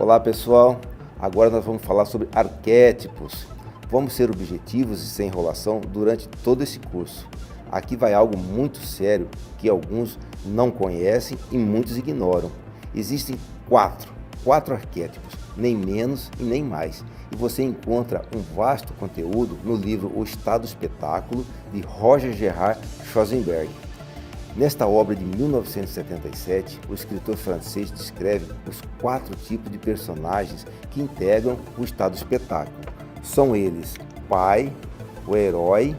Olá pessoal, agora nós vamos falar sobre arquétipos. Vamos ser objetivos e sem enrolação durante todo esse curso. Aqui vai algo muito sério que alguns não conhecem e muitos ignoram. Existem quatro arquétipos, nem menos e nem mais. E você encontra um vasto conteúdo no livro O Estado Espetáculo, de Roger Gerhard Schwarzenberg. Nesta obra de 1977, o escritor francês descreve os 4 tipos de personagens que integram o estado espetáculo. São eles: pai, o herói,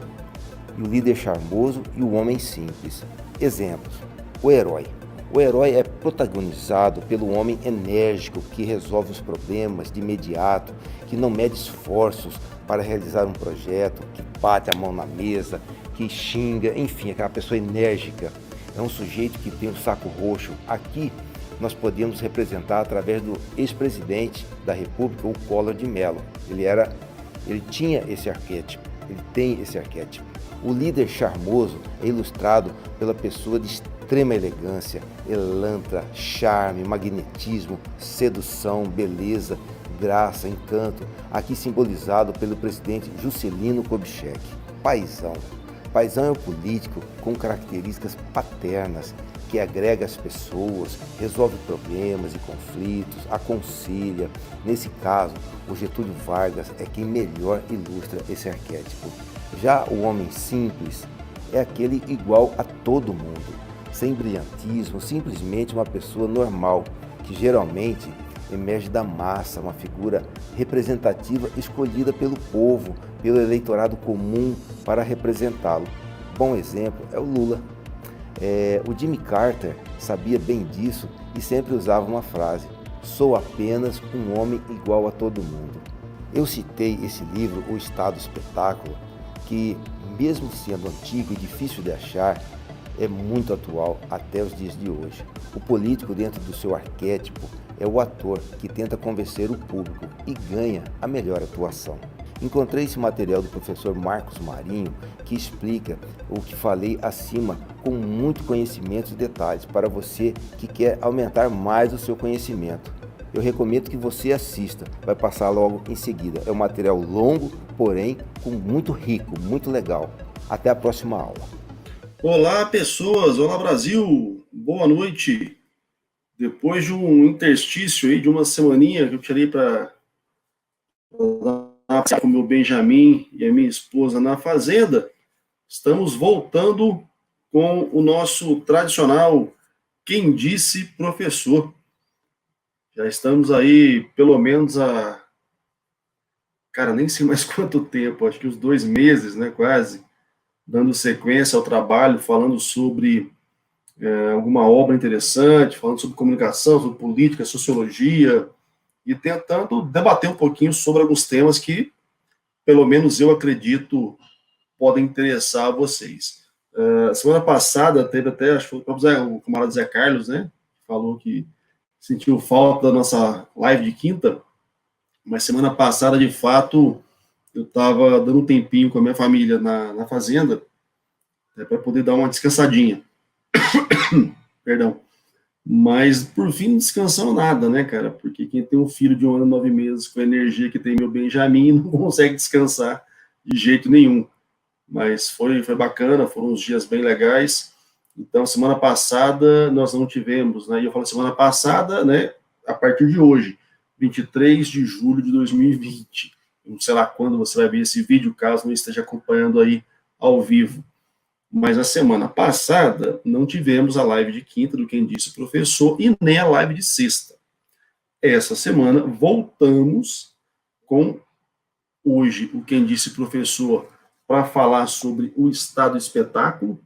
o líder charmoso e o homem simples. Exemplos: o herói. O herói é protagonizado pelo homem enérgico que resolve os problemas de imediato, que não mede esforços para realizar um projeto, que bate a mão na mesa, que xinga, enfim, aquela pessoa enérgica. É um sujeito que tem o saco roxo. Aqui nós podemos representar através do ex-presidente da República, o Collor de Mello. Ele tinha esse arquétipo, ele tem esse arquétipo. O líder charmoso é ilustrado pela pessoa de extrema elegância, elantra, charme, magnetismo, sedução, beleza, graça, encanto, aqui simbolizado pelo presidente Juscelino Kubitschek. Paizão. Paizão é um político com características paternas, que agrega as pessoas, resolve problemas e conflitos, aconselha. Nesse caso, o Getúlio Vargas é quem melhor ilustra esse arquétipo. Já o homem simples é aquele igual a todo mundo, sem brilhantismo, simplesmente uma pessoa normal, que geralmente emerge da massa, uma figura representativa escolhida pelo povo, pelo eleitorado comum para representá-lo. Bom exemplo é o Lula. O Jimmy Carter sabia bem disso e sempre usava uma frase: sou apenas um homem igual a todo mundo. Eu citei esse livro, O Estado Espetáculo, que mesmo sendo antigo e difícil de achar, é muito atual até os dias de hoje. O político, dentro do seu arquétipo, é o ator que tenta convencer o público e ganha a melhor atuação. Encontrei esse material do professor Marcos Marinho, que explica o que falei acima com muito conhecimento e detalhes para você que quer aumentar mais o seu conhecimento. Eu recomendo que você assista, vai passar logo em seguida. É um material longo, porém muito rico, muito legal. Até a próxima aula. Olá, pessoas! Olá, Brasil! Boa noite! Depois de um interstício aí, de uma semaninha que eu tirei para dar com o meu Benjamin e a minha esposa na fazenda, estamos voltando com o nosso tradicional Quem Disse Professor. Já estamos aí, pelo menos cara, nem sei mais quanto tempo, acho que uns 2 meses, né, quase, dando sequência ao trabalho, falando sobre alguma obra interessante, falando sobre comunicação, sobre política, sociologia, e tentando debater um pouquinho sobre alguns temas que, pelo menos eu acredito, podem interessar a vocês. Semana passada teve até, acho que foi o camarada Zé Carlos, né, falou que sentiu falta da nossa live de quinta, mas semana passada, de fato, eu estava dando um tempinho com a minha família na fazenda, para poder dar uma descansadinha. Perdão. Mas, por fim, não descansando nada, né, cara? Porque quem tem um filho de 1 ano e 9 meses com a energia que tem meu Benjamin não consegue descansar de jeito nenhum. Mas foi bacana, foram uns dias bem legais. Então, semana passada nós não tivemos, né? E eu falo semana passada, né? A partir de hoje, 23 de julho de 2020. Não sei lá quando você vai ver esse vídeo, caso não esteja acompanhando aí ao vivo. Mas na semana passada não tivemos a live de quinta do Quem Disse Professor e nem a live de sexta. Essa semana voltamos com hoje o Quem Disse Professor para falar sobre o Estado Espetáculo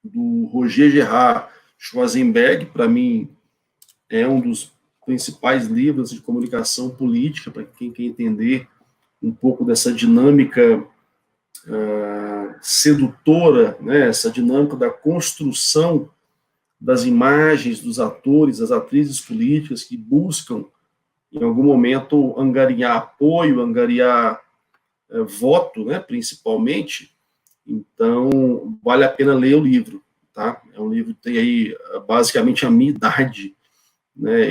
do Roger Gerhard Schwarzenberg. Para mim é um dos principais livros de comunicação política para quem quer entender um pouco dessa dinâmica sedutora, né, essa dinâmica da construção das imagens dos atores, das atrizes políticas que buscam, em algum momento, angariar apoio, angariar voto, né, principalmente. Então, vale a pena ler o livro, tá? É um livro que tem aí, basicamente, a minha idade, né?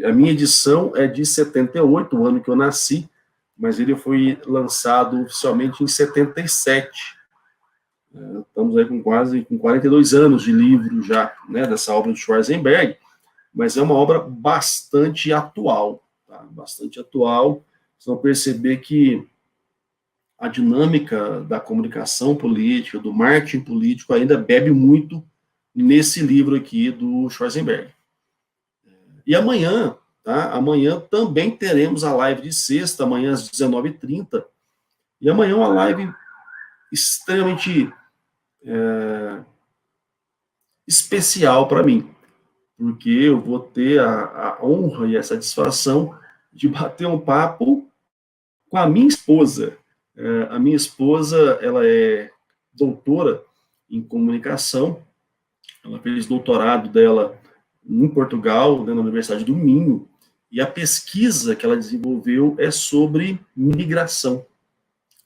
A minha edição é de 78, o ano que eu nasci, mas ele foi lançado oficialmente em 77. Estamos aí com 42 anos de livro já, né, dessa obra do Schwarzenberg, mas é uma obra bastante atual, tá? Bastante atual. Vocês vão perceber que a dinâmica da comunicação política, do marketing político, ainda bebe muito nesse livro aqui do Schwarzenberg. E amanhã, tá? Amanhã também teremos a live de sexta, amanhã às 19h30, e amanhã é uma live extremamente especial para mim, porque eu vou ter a honra e a satisfação de bater um papo com a minha esposa. A minha esposa, ela é doutora em comunicação, ela fez doutorado dela em Portugal, né, na Universidade do Minho, e a pesquisa que ela desenvolveu é sobre migração,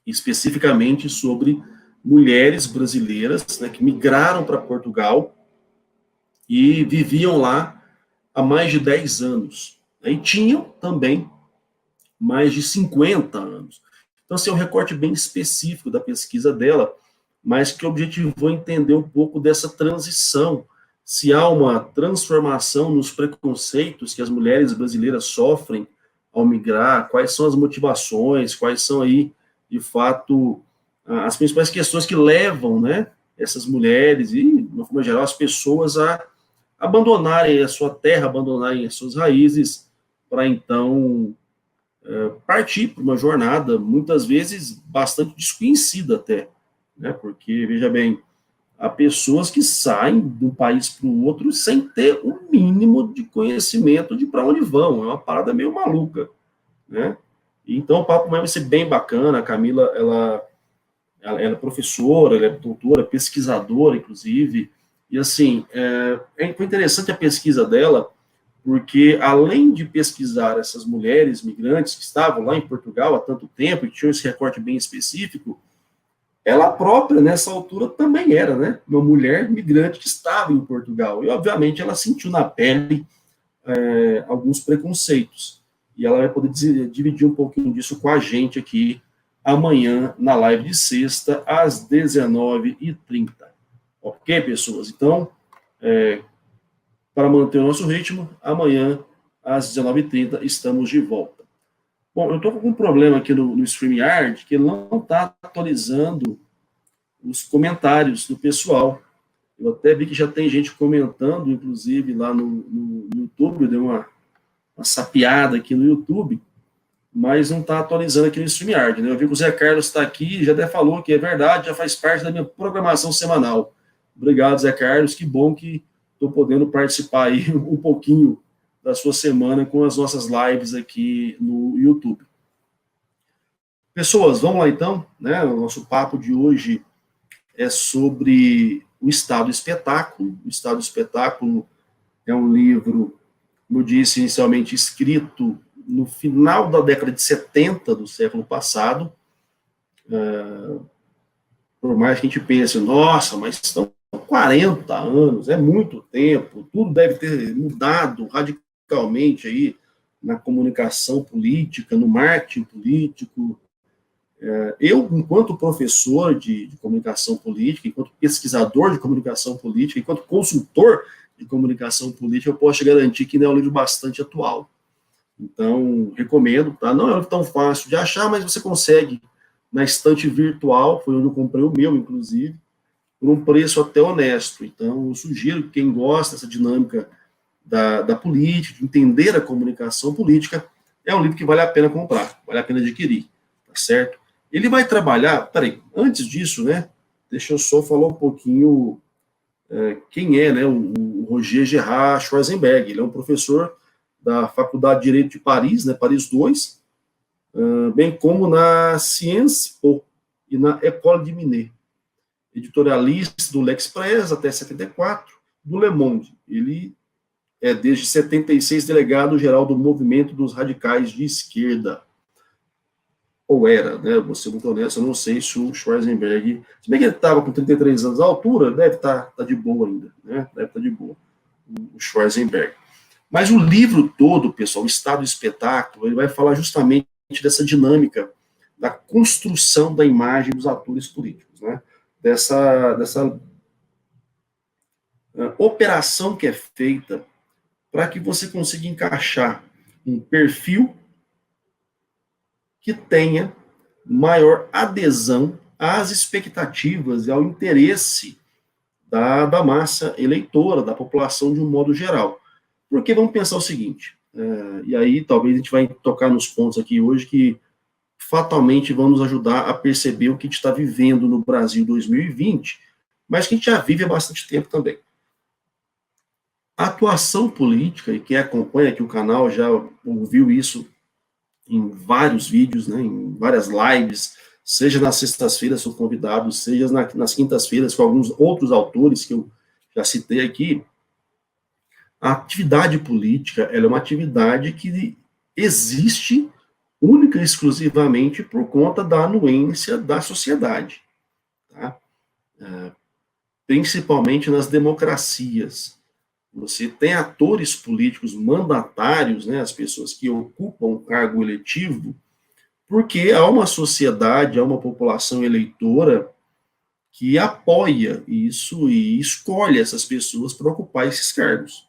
especificamente sobre mulheres brasileiras, né, que migraram para Portugal e viviam lá há mais de 10 anos. E tinham também mais de 50 anos. Então, esse é um recorte bem específico da pesquisa dela, mas que objetivou entender um pouco dessa transição, se há uma transformação nos preconceitos que as mulheres brasileiras sofrem ao migrar, quais são as motivações, quais são aí, de fato, as principais questões que levam, né, essas mulheres e, de uma forma geral, as pessoas a abandonarem a sua terra, abandonarem as suas raízes, para então partir para uma jornada, muitas vezes bastante desconhecida até, né? Porque, veja bem, há pessoas que saem de um país para o outro sem ter um mínimo de conhecimento de para onde vão, é uma parada meio maluca, né? Então o papo vai ser bem bacana. A Camila, ela é professora, ela é doutora, pesquisadora, inclusive, e assim, foi interessante a pesquisa dela, porque além de pesquisar essas mulheres migrantes que estavam lá em Portugal há tanto tempo e tinham esse recorte bem específico, ela própria, nessa altura, também era, né, uma mulher migrante que estava em Portugal, e obviamente ela sentiu na pele alguns preconceitos, e ela vai poder dividir um pouquinho disso com a gente aqui amanhã, na live de sexta, às 19h30. Ok, pessoas? Então, para manter o nosso ritmo, amanhã, às 19h30, estamos de volta. Bom, eu estou com algum problema aqui no StreamYard, que ele não está atualizando os comentários do pessoal. Eu até vi que já tem gente comentando, inclusive, lá no YouTube, eu dei uma sapeada aqui no YouTube, mas não está atualizando aqui no StreamYard, né? Eu vi que o Zé Carlos está aqui, já até falou que é verdade, já faz parte da minha programação semanal. Obrigado, Zé Carlos, que bom que estou podendo participar aí um pouquinho da sua semana com as nossas lives aqui no YouTube. Pessoas, vamos lá então, né? O nosso papo de hoje é sobre o Estado Espetáculo. O Estado Espetáculo é um livro, como eu disse inicialmente, escrito no final da década de 70 do século passado. Por mais que a gente pense, nossa, mas estão 40 anos, é muito tempo, tudo deve ter mudado radicalmente aí na comunicação política, no marketing político. Eu, enquanto professor de comunicação política, enquanto pesquisador de comunicação política, enquanto consultor de comunicação política, eu posso te garantir que é um livro bastante atual. Então, recomendo, tá? Não é um livro tão fácil de achar, mas você consegue na estante virtual, foi onde eu comprei o meu, inclusive, por um preço até honesto. Então, eu sugiro que quem gosta dessa dinâmica da política, de entender a comunicação política, é um livro que vale a pena comprar, vale a pena adquirir, tá certo? Ele vai trabalhar, peraí, antes disso, né, deixa eu só falar um pouquinho quem é, né, o Roger Gerard Schwarzenberg. Ele é um professor da Faculdade de Direito de Paris, né, Paris 2, bem como na Sciences Po e na École de Minet. Editorialista do L'Express até 74, do Le Monde. Ele é, desde 76, delegado-geral do Movimento dos Radicais de Esquerda. Ou era, né? Vou ser muito honesto, eu não sei se o Schwarzenberg... Se bem que ele estava com 33 anos, a altura deve estar de boa ainda, né? Deve estar de boa, o Schwarzenberg. Mas o livro todo, pessoal, o Estado do Espetáculo, ele vai falar justamente dessa dinâmica da construção da imagem dos atores políticos, né? Dessa operação que é feita para que você consiga encaixar um perfil que tenha maior adesão às expectativas e ao interesse da massa eleitora, da população de um modo geral. Porque vamos pensar o seguinte, e aí talvez a gente vai tocar nos pontos aqui hoje que fatalmente vão nos ajudar a perceber o que a gente está vivendo no Brasil 2020, mas que a gente já vive há bastante tempo também. A atuação política, e quem acompanha aqui o canal já ouviu isso em vários vídeos, né, em várias lives, seja nas sextas-feiras sou convidado, seja nas quintas-feiras com alguns outros autores que eu já citei aqui. A atividade política, ela é uma atividade que existe única e exclusivamente por conta da anuência da sociedade, tá? Principalmente nas democracias. Você tem atores políticos mandatários, né, as pessoas que ocupam o cargo eletivo, porque há uma sociedade, há uma população eleitora que apoia isso e escolhe essas pessoas para ocupar esses cargos.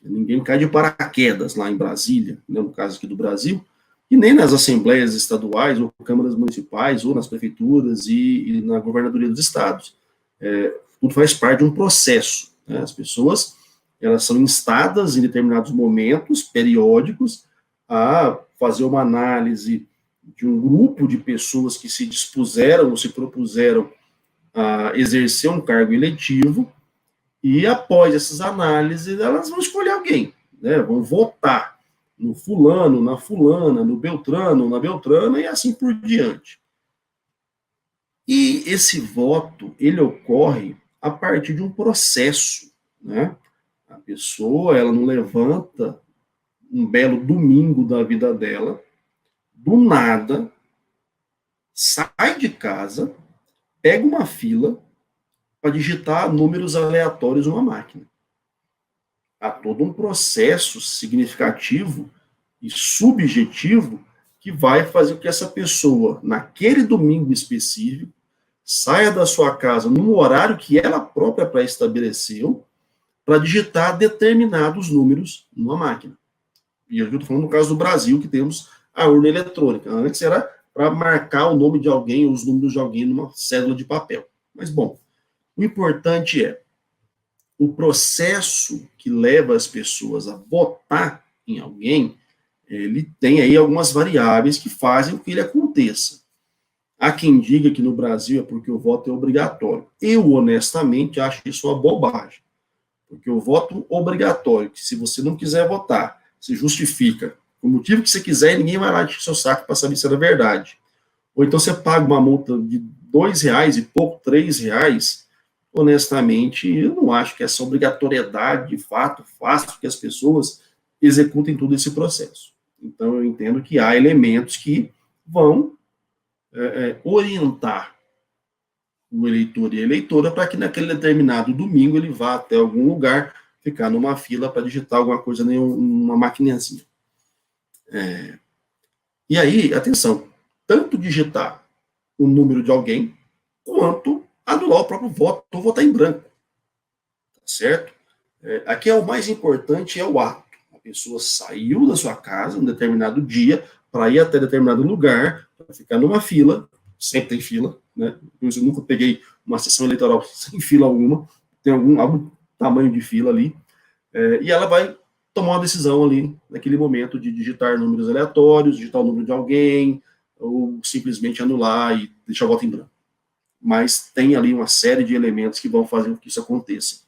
Ninguém cai de paraquedas lá em Brasília, né, no caso aqui do Brasil, e nem nas assembleias estaduais, ou câmaras municipais, ou nas prefeituras e na governadoria dos estados. Tudo faz parte de um processo, né? As pessoas, elas são instadas em determinados momentos periódicos a fazer uma análise de um grupo de pessoas que se dispuseram ou se propuseram a exercer um cargo eletivo, e após essas análises, elas vão escolher alguém, né? Vão votar no fulano, na fulana, no beltrano, na beltrana, e assim por diante. E esse voto, ele ocorre a partir de um processo, né? A pessoa, ela não levanta um belo domingo da vida dela, do nada, sai de casa, pega uma fila para digitar números aleatórios numa máquina. Há todo um processo significativo e subjetivo que vai fazer com que essa pessoa, naquele domingo específico, saia da sua casa num horário que ela própria pré-estabeleceu para digitar determinados números numa máquina. E eu estou falando no caso do Brasil, que temos a urna eletrônica. Antes era para marcar o nome de alguém ou os números de alguém numa cédula de papel. Mas, bom, o importante é o processo que leva as pessoas a votar em alguém, ele tem aí algumas variáveis que fazem com que ele aconteça. Há quem diga que no Brasil é porque o voto é obrigatório. Eu, honestamente, acho isso uma bobagem. Porque o voto obrigatório, que se você não quiser votar, se justifica o motivo que você quiser e ninguém vai lá encher seu saco para saber se era verdade. Ou então você paga uma multa de R$2 e pouco, R$3, honestamente, eu não acho que essa obrigatoriedade, de fato, faça com que as pessoas executem todo esse processo. Então, eu entendo que há elementos que vão orientar o eleitor e a eleitora para que naquele determinado domingo ele vá até algum lugar, ficar numa fila para digitar alguma coisa numa maquininhazinha. E aí, atenção, tanto digitar o número de alguém, quanto anular o próprio voto, ou votar em branco. Tá certo? Aqui é o mais importante, é o ato. A pessoa saiu da sua casa um determinado dia para ir até determinado lugar, para ficar numa fila, sempre tem fila, né? Eu nunca peguei uma sessão eleitoral sem fila alguma, tem algum tamanho de fila ali, e ela vai tomar uma decisão ali, naquele momento, de digitar números aleatórios, digitar o número de alguém, ou simplesmente anular e deixar o voto em branco. Mas tem ali uma série de elementos que vão fazer com que isso aconteça.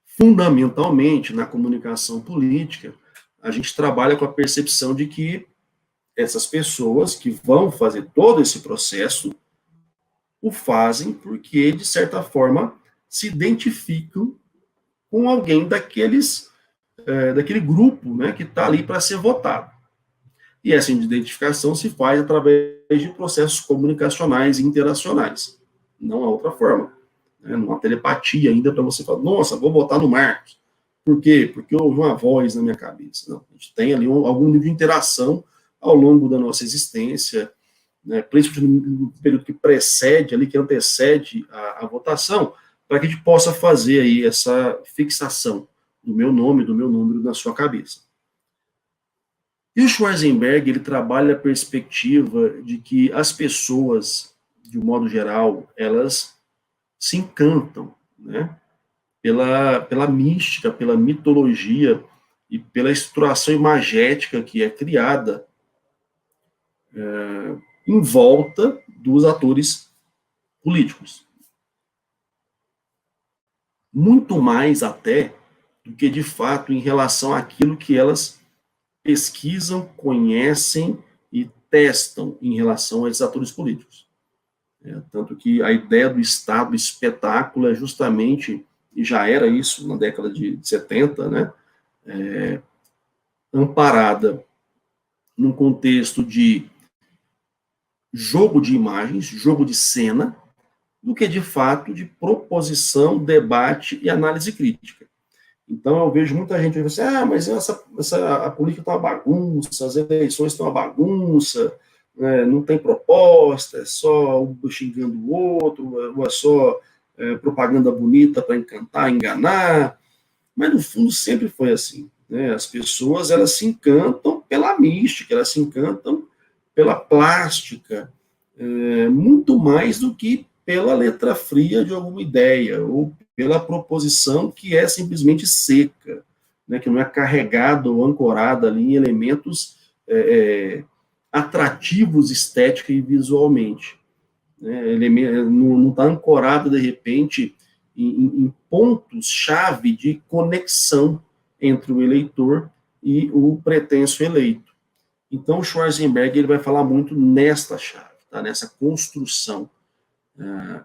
Fundamentalmente, na comunicação política, a gente trabalha com a percepção de que essas pessoas que vão fazer todo esse processo o fazem porque, de certa forma, se identificam com alguém daquele grupo, né, que está ali para ser votado. E essa identificação se faz através de processos comunicacionais e interacionais. Não há outra forma. Não há telepatia ainda para você falar, nossa, vou votar no Marcos. Por quê? Porque houve uma voz na minha cabeça. Não, a gente tem ali algum nível de interação ao longo da nossa existência, né, principalmente no período que precede ali, que antecede a votação, para que a gente possa fazer aí essa fixação do meu nome, do meu número na sua cabeça. E o Schwarzenberg, ele trabalha a perspectiva de que as pessoas, de um modo geral, elas se encantam, né, pela mística, pela mitologia e pela estruturação imagética que é criada em volta dos atores políticos. Muito mais até do que, de fato, em relação àquilo que elas pesquisam, conhecem e testam em relação a esses atores políticos. Tanto que a ideia do Estado espetáculo é justamente, e já era isso na década de 70, né, amparada num contexto de jogo de imagens, jogo de cena, do que de fato de proposição, debate e análise crítica. Então eu vejo muita gente dizendo assim, mas a política está uma bagunça, as eleições estão uma bagunça, não tem proposta, é só um xingando o outro, ou é só propaganda bonita para encantar, enganar. Mas no fundo sempre foi assim, né? As pessoas, elas se encantam pela mística, elas se encantam pela plástica, muito mais do que pela letra fria de alguma ideia, ou pela proposição que é simplesmente seca, né, que não é carregada ou ancorada ali em elementos atrativos estética e visualmente. Né, não está ancorada, de repente, em pontos-chave de conexão entre o eleitor e o pretenso eleito. Então, o Schwarzenberg ele vai falar muito nesta chave, tá? Nessa construção.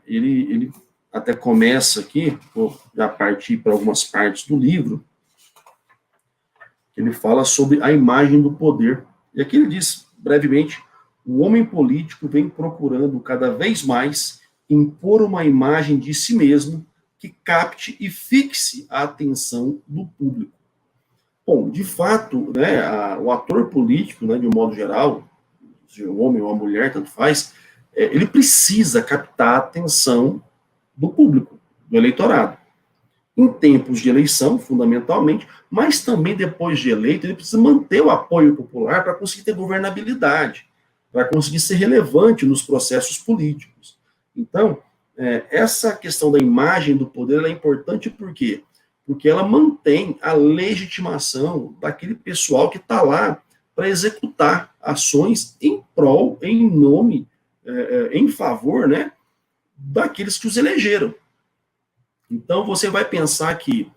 Ele até começa aqui, vou já partir para algumas partes do livro, ele fala sobre a imagem do poder. E aqui ele diz, brevemente, o homem político vem procurando cada vez mais impor uma imagem de si mesmo que capte e fixe a atenção do público. Bom, de fato, né, o ator político, né, de um modo geral, se é um homem ou uma mulher, tanto faz, ele precisa captar a atenção do público, do eleitorado. Em tempos de eleição, fundamentalmente, mas também depois de eleito, ele precisa manter o apoio popular para conseguir ter governabilidade, para conseguir ser relevante nos processos políticos. Então, essa questão da imagem do poder é importante por quê? Porque ela mantém a legitimação daquele pessoal que está lá para executar ações em prol, em nome, em favor, né, daqueles que os elegeram. Então, você vai pensar que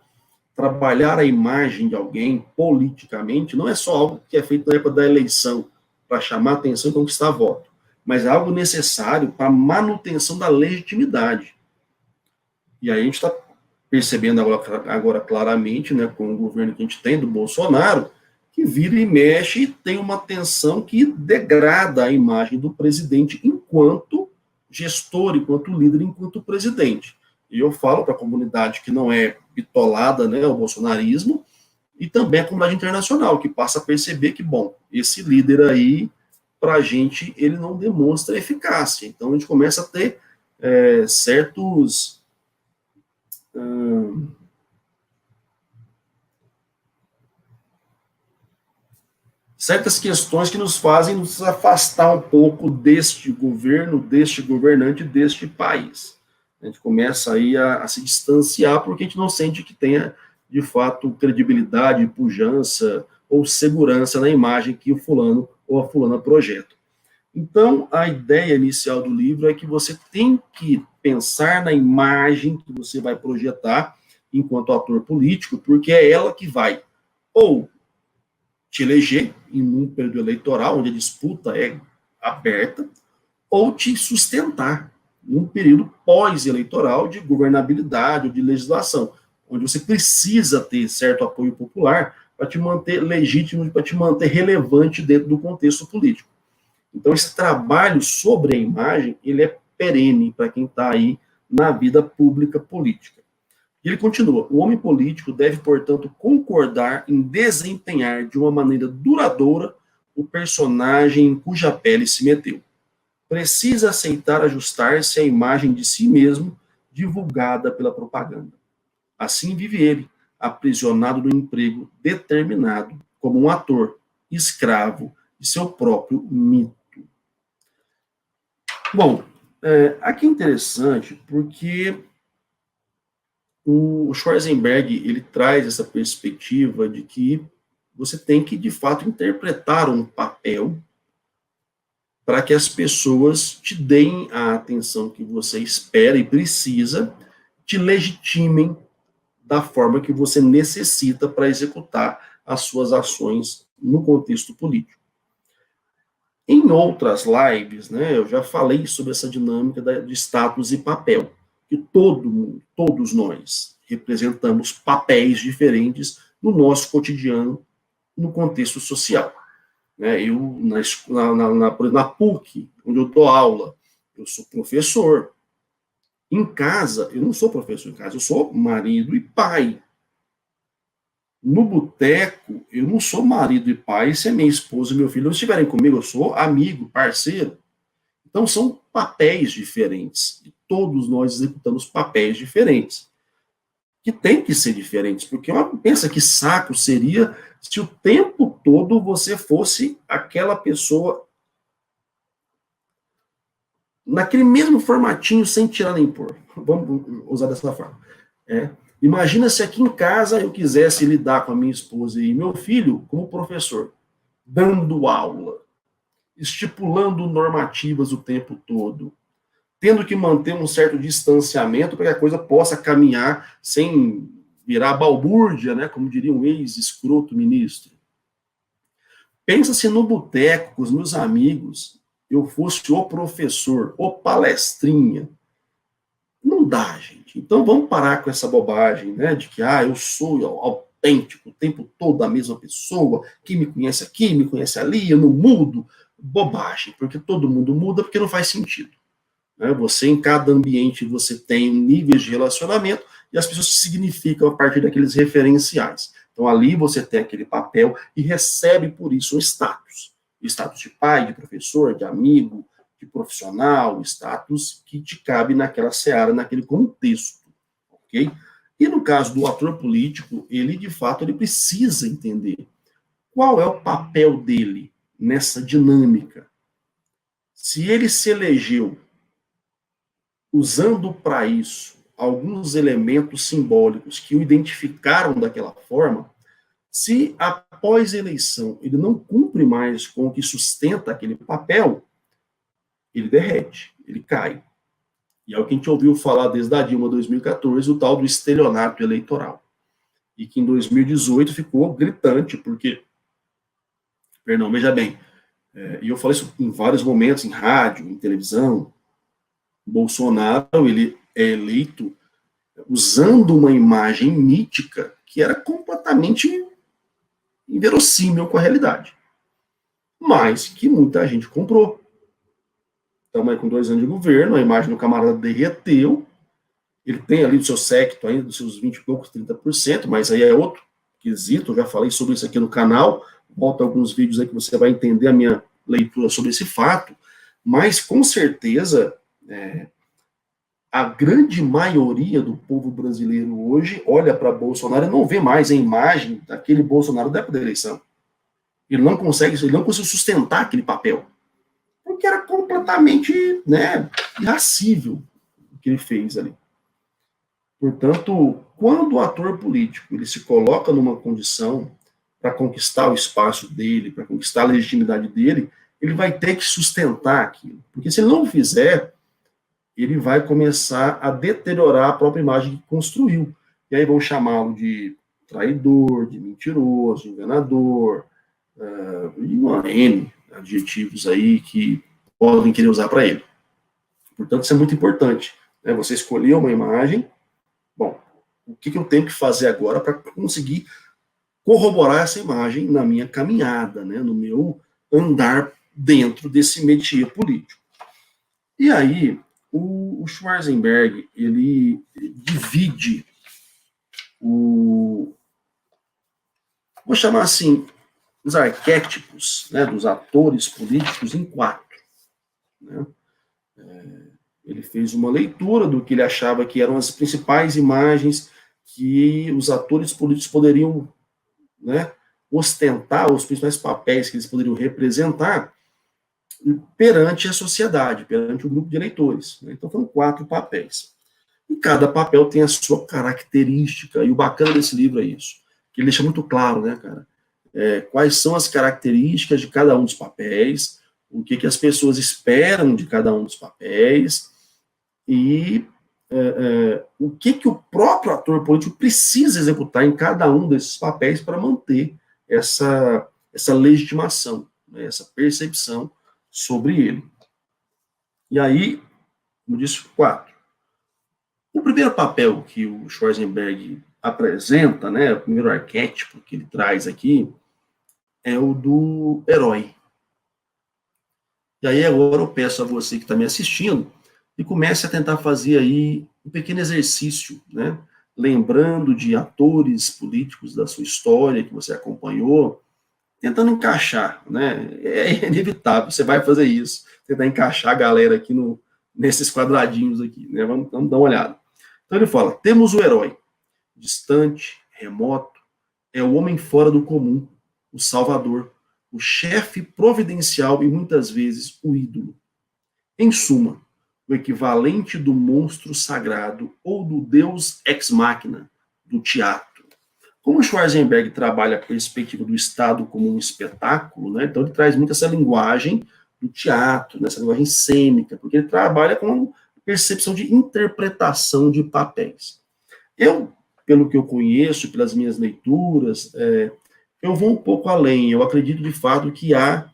trabalhar a imagem de alguém politicamente não é só algo que é feito na época da eleição para chamar atenção e conquistar voto, mas é algo necessário para a manutenção da legitimidade. E aí a gente está percebendo agora claramente, né, com o governo que a gente tem, do Bolsonaro, que vira e mexe e tem uma tensão que degrada a imagem do presidente enquanto gestor, enquanto líder, enquanto presidente. E eu falo para a comunidade que não é bitolada, né, ao bolsonarismo, e também a comunidade internacional, que passa a perceber que, bom, esse líder aí, para a gente, ele não demonstra eficácia. Então, a gente começa a ter certas questões que nos fazem nos afastar um pouco deste governo, deste governante, deste país. A gente começa aí a se distanciar porque a gente não sente que tenha, de fato, credibilidade, pujança ou segurança na imagem que o fulano ou a fulana projeta. Então, a ideia inicial do livro é que você tem que pensar na imagem que você vai projetar enquanto ator político, porque é ela que vai ou te eleger em um período eleitoral, onde a disputa é aberta, ou te sustentar num período pós-eleitoral de governabilidade ou de legislação, onde você precisa ter certo apoio popular para te manter legítimo, para te manter relevante dentro do contexto político. Então, esse trabalho sobre a imagem, ele é perene para quem está aí na vida pública política. E ele continua: o homem político deve, portanto, concordar em desempenhar de uma maneira duradoura o personagem em cuja pele se meteu. Precisa aceitar ajustar-se à imagem de si mesmo divulgada pela propaganda. Assim vive ele, aprisionado no emprego determinado, como um ator, escravo de seu próprio mito. Bom, aqui é interessante porque o Schwarzenberg ele traz essa perspectiva de que você tem que, de fato, interpretar um papel para que as pessoas te deem a atenção que você espera e precisa, te legitimem da forma que você necessita para executar as suas ações no contexto político. Em outras lives, né, eu já falei sobre essa dinâmica de status e papel, que todos nós representamos papéis diferentes no nosso cotidiano, no contexto social. Eu, na PUC, onde eu dou aula, eu sou professor. Em casa, eu não sou professor em casa, eu sou marido e pai. No boteco, eu não sou marido e pai, se a minha esposa e meu filho não estiverem comigo, eu sou amigo, parceiro. Então, são papéis diferentes. E todos nós executamos papéis diferentes. Que tem que ser diferentes, porque uma pensa que saco seria se o tempo todo você fosse aquela pessoa naquele mesmo formatinho, sem tirar nem pôr. Vamos usar dessa forma. Imagina se aqui em casa eu quisesse lidar com a minha esposa e meu filho como professor, dando aula, estipulando normativas o tempo todo, tendo que manter um certo distanciamento para que a coisa possa caminhar sem virar balbúrdia, né, como diria um ex-escroto ministro. Pensa se no boteco, com os meus amigos, eu fosse o professor, o palestrinha. Não dá, gente. Então vamos parar com essa bobagem, né, de que eu sou autêntico o tempo todo a mesma pessoa, que me conhece aqui, me conhece ali, eu não mudo. Bobagem, porque todo mundo muda porque não faz sentido. Você, em cada ambiente, você tem níveis de relacionamento e as pessoas se significam a partir daqueles referenciais. Então, ali você tem aquele papel e recebe, por isso, um status. Status de pai, de professor, de amigo, de profissional, status que te cabe naquela seara, naquele contexto. Ok? E no caso do ator político, ele, de fato, ele precisa entender qual é o papel dele nessa dinâmica. Se ele se elegeu usando para isso alguns elementos simbólicos que o identificaram daquela forma, se após a eleição ele não cumpre mais com o que sustenta aquele papel, ele derrete, ele cai. E é o que a gente ouviu falar desde a Dilma 2014, o tal do estelionato eleitoral. E que em 2018 ficou gritante, porque, veja bem, e eu falei isso em vários momentos, em rádio, em televisão, Bolsonaro, ele é eleito usando uma imagem mítica que era completamente inverossímil com a realidade, mas que muita gente comprou. Estamos aí com 2 anos de governo, a imagem do camarada derreteu, ele tem ali o seu séquito ainda, dos seus 20 e poucos, 30%, mas aí é outro quesito, eu já falei sobre isso aqui no canal, volta alguns vídeos aí que você vai entender a minha leitura sobre esse fato, mas com certeza a grande maioria do povo brasileiro hoje olha para Bolsonaro e não vê mais a imagem daquele Bolsonaro da época da eleição. Ele não consegue sustentar aquele papel. Porque era completamente irracível o que ele fez ali. Portanto, quando o ator político ele se coloca numa condição para conquistar o espaço dele, para conquistar a legitimidade dele, ele vai ter que sustentar aquilo. Porque se ele não fizer, ele vai começar a deteriorar a própria imagem que construiu. E aí vão chamá-lo de traidor, de mentiroso, de enganador, e uma N adjetivos aí que podem querer usar para ele. Portanto, isso é muito importante. Você escolheu uma imagem, bom, o que eu tenho que fazer agora para conseguir corroborar essa imagem na minha caminhada, no meu andar dentro desse métier político. E aí, o Schwarzenberg, ele divide Vou chamar assim, os arquétipos, né, dos atores políticos em 4. Né? Ele fez uma leitura do que ele achava que eram as principais imagens que os atores políticos poderiam, né, ostentar, os principais papéis que eles poderiam representar perante a sociedade, perante o grupo de eleitores. Né? Então foram 4 papéis. E cada papel tem a sua característica, e o bacana desse livro é isso, que ele deixa muito claro, né, cara, quais são as características de cada um dos papéis, o que as pessoas esperam de cada um dos papéis, e o que o próprio ator político precisa executar em cada um desses papéis para manter essa legitimação, né, essa percepção sobre ele. E aí, como disse, 4. O primeiro papel que o Schwarzenberg apresenta, né, o primeiro arquétipo que ele traz aqui, é o do herói. E aí agora eu peço a você que está me assistindo e comece a tentar fazer aí um pequeno exercício, né, lembrando de atores políticos da sua história que você acompanhou, tentando encaixar, né, é inevitável, você vai fazer isso, tentar encaixar a galera aqui nesses quadradinhos aqui, né, vamos dar uma olhada. Então ele fala, temos o herói, distante, remoto, é o homem fora do comum, o salvador, o chefe providencial e muitas vezes o ídolo. Em suma, o equivalente do monstro sagrado ou do deus ex machina do teatro. Como o Schwarzenberg trabalha a perspectiva do Estado como um espetáculo, né, então ele traz muito essa linguagem do teatro, nessa linguagem cênica, porque ele trabalha com percepção de interpretação de papéis. Eu, pelo que eu conheço, pelas minhas leituras, eu vou um pouco além. Eu acredito, de fato, que há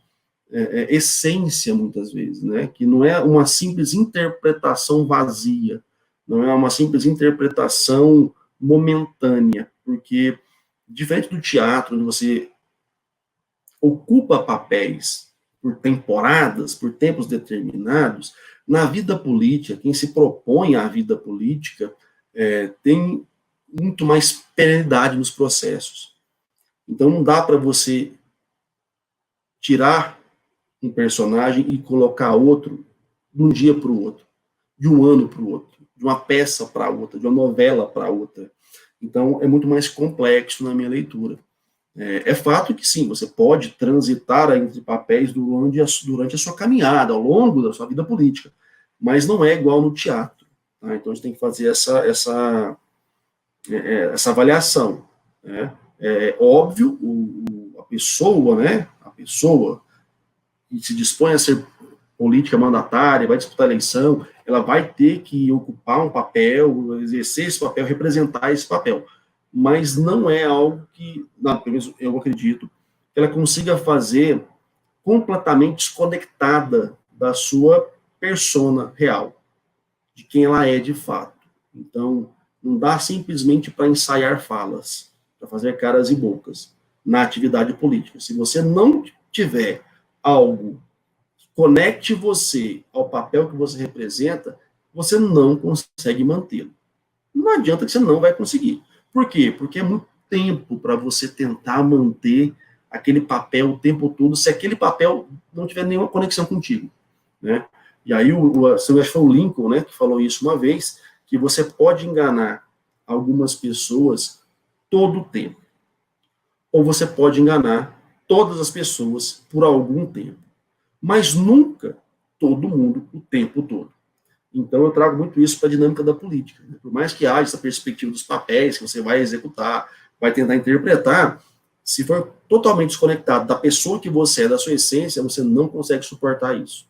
essência, muitas vezes, né? Que não é uma simples interpretação vazia, não é uma simples interpretação momentânea, porque, diferente do teatro, onde você ocupa papéis por temporadas, por tempos determinados, na vida política, quem se propõe à vida política tem muito mais perenidade nos processos. Então não dá para você tirar um personagem e colocar outro de um dia para o outro, de um ano para o outro, de uma peça para outra, de uma novela para outra. Então é muito mais complexo na minha leitura. É fato que sim, você pode transitar entre papéis durante a sua caminhada, ao longo da sua vida política, mas não é igual no teatro. Tá? Então a gente tem que fazer essa avaliação. Né? É óbvio, a pessoa que se dispõe a ser política mandatária, vai disputar a eleição, ela vai ter que ocupar um papel, exercer esse papel, representar esse papel. Mas não é algo que, pelo menos eu acredito, que ela consiga fazer completamente desconectada da sua persona real, de quem ela é de fato. Então, não dá simplesmente para ensaiar falas, para fazer caras e bocas na atividade política. Se você não tiver algo que conecte você ao papel que você representa, você não consegue mantê-lo. Não adianta que você não vai conseguir. Por quê? Porque é muito tempo para você tentar manter aquele papel o tempo todo, se aquele papel não tiver nenhuma conexão contigo, né? E aí, acho que foi o Lincoln, né, que falou isso uma vez, que você pode enganar algumas pessoas todo o tempo, ou você pode enganar todas as pessoas por algum tempo, mas nunca todo mundo o tempo todo. Então, eu trago muito isso para a dinâmica da política. Né? Por mais que haja essa perspectiva dos papéis que você vai executar, vai tentar interpretar, se for totalmente desconectado da pessoa que você é, da sua essência, você não consegue suportar isso.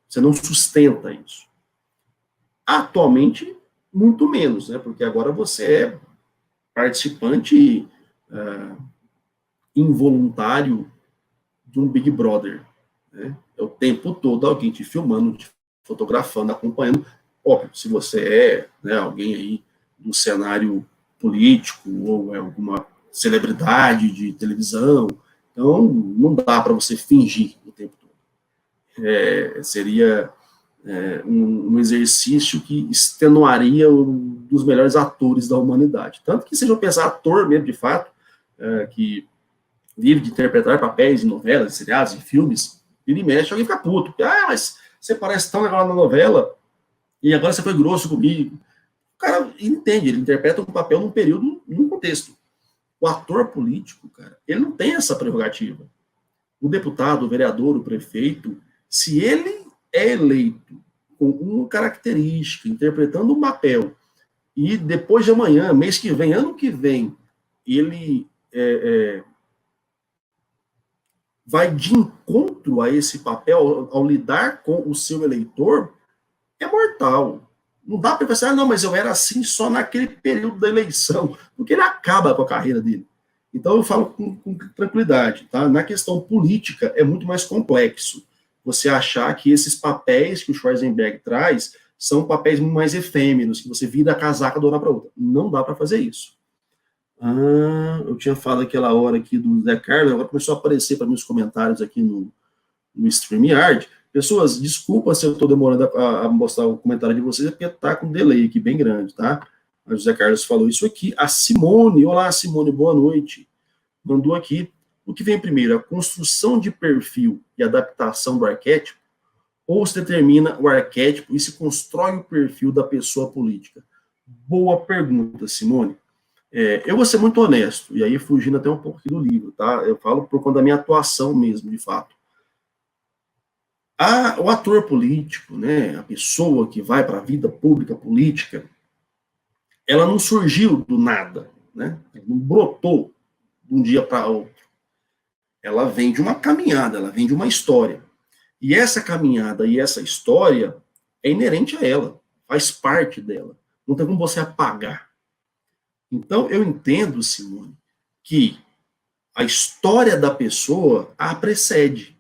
Você não sustenta isso. Atualmente, muito menos, né? Porque agora você é participante involuntário de um Big Brother. Né? É o tempo todo alguém te filmando, te fotografando, acompanhando. Óbvio, se você é, né, alguém aí do cenário político ou é alguma celebridade de televisão, então não dá para você fingir o tempo todo. Seria um exercício que extenuaria do dos melhores atores da humanidade. Tanto que, se eu pensar ator mesmo, de fato, que vive de interpretar papéis em novelas, em seriados, em filmes, ele mexe, alguém fica puto. Mas você parece tão legal na novela, e agora você foi grosso comigo. O cara entende, ele interpreta um papel num período, num contexto. O ator político, cara, ele não tem essa prerrogativa. O deputado, o vereador, o prefeito, se ele é eleito com uma característica, interpretando um papel, e depois de amanhã, mês que vem, ano que vem, ele vai de encontro a esse papel ao lidar com o seu eleitor, é mortal. Não dá para pensar, não, mas eu era assim só naquele período da eleição, porque ele acaba com a carreira dele. Então eu falo com tranquilidade, tá? Na questão política é muito mais complexo você achar que esses papéis que o Schwarzenberg traz são papéis muito mais efêmeros, que você vira a casaca de uma para outra. Não dá para fazer isso. Eu tinha falado aquela hora aqui do Zé Carlos, agora começou a aparecer para mim os comentários aqui no StreamYard. Pessoas, desculpa se eu estou demorando a mostrar o comentário de vocês, é porque está com um delay aqui bem grande, tá? O José Carlos falou isso aqui. A Simone, olá Simone, boa noite. Mandou aqui. O que vem primeiro, a construção de perfil e adaptação do arquétipo, ou se determina o arquétipo e se constrói o perfil da pessoa política? Boa pergunta, Simone. Eu vou ser muito honesto, e aí fugindo até um pouco aqui do livro, tá? Eu falo por conta da minha atuação mesmo, de fato. O ator político, né, a pessoa que vai para a vida pública política, ela não surgiu do nada, né? Não brotou de um dia para outro. Ela vem de uma caminhada, ela vem de uma história. E essa caminhada e essa história é inerente a ela, faz parte dela. Não tem como você apagar. Então, eu entendo, Simone, que a história da pessoa a precede.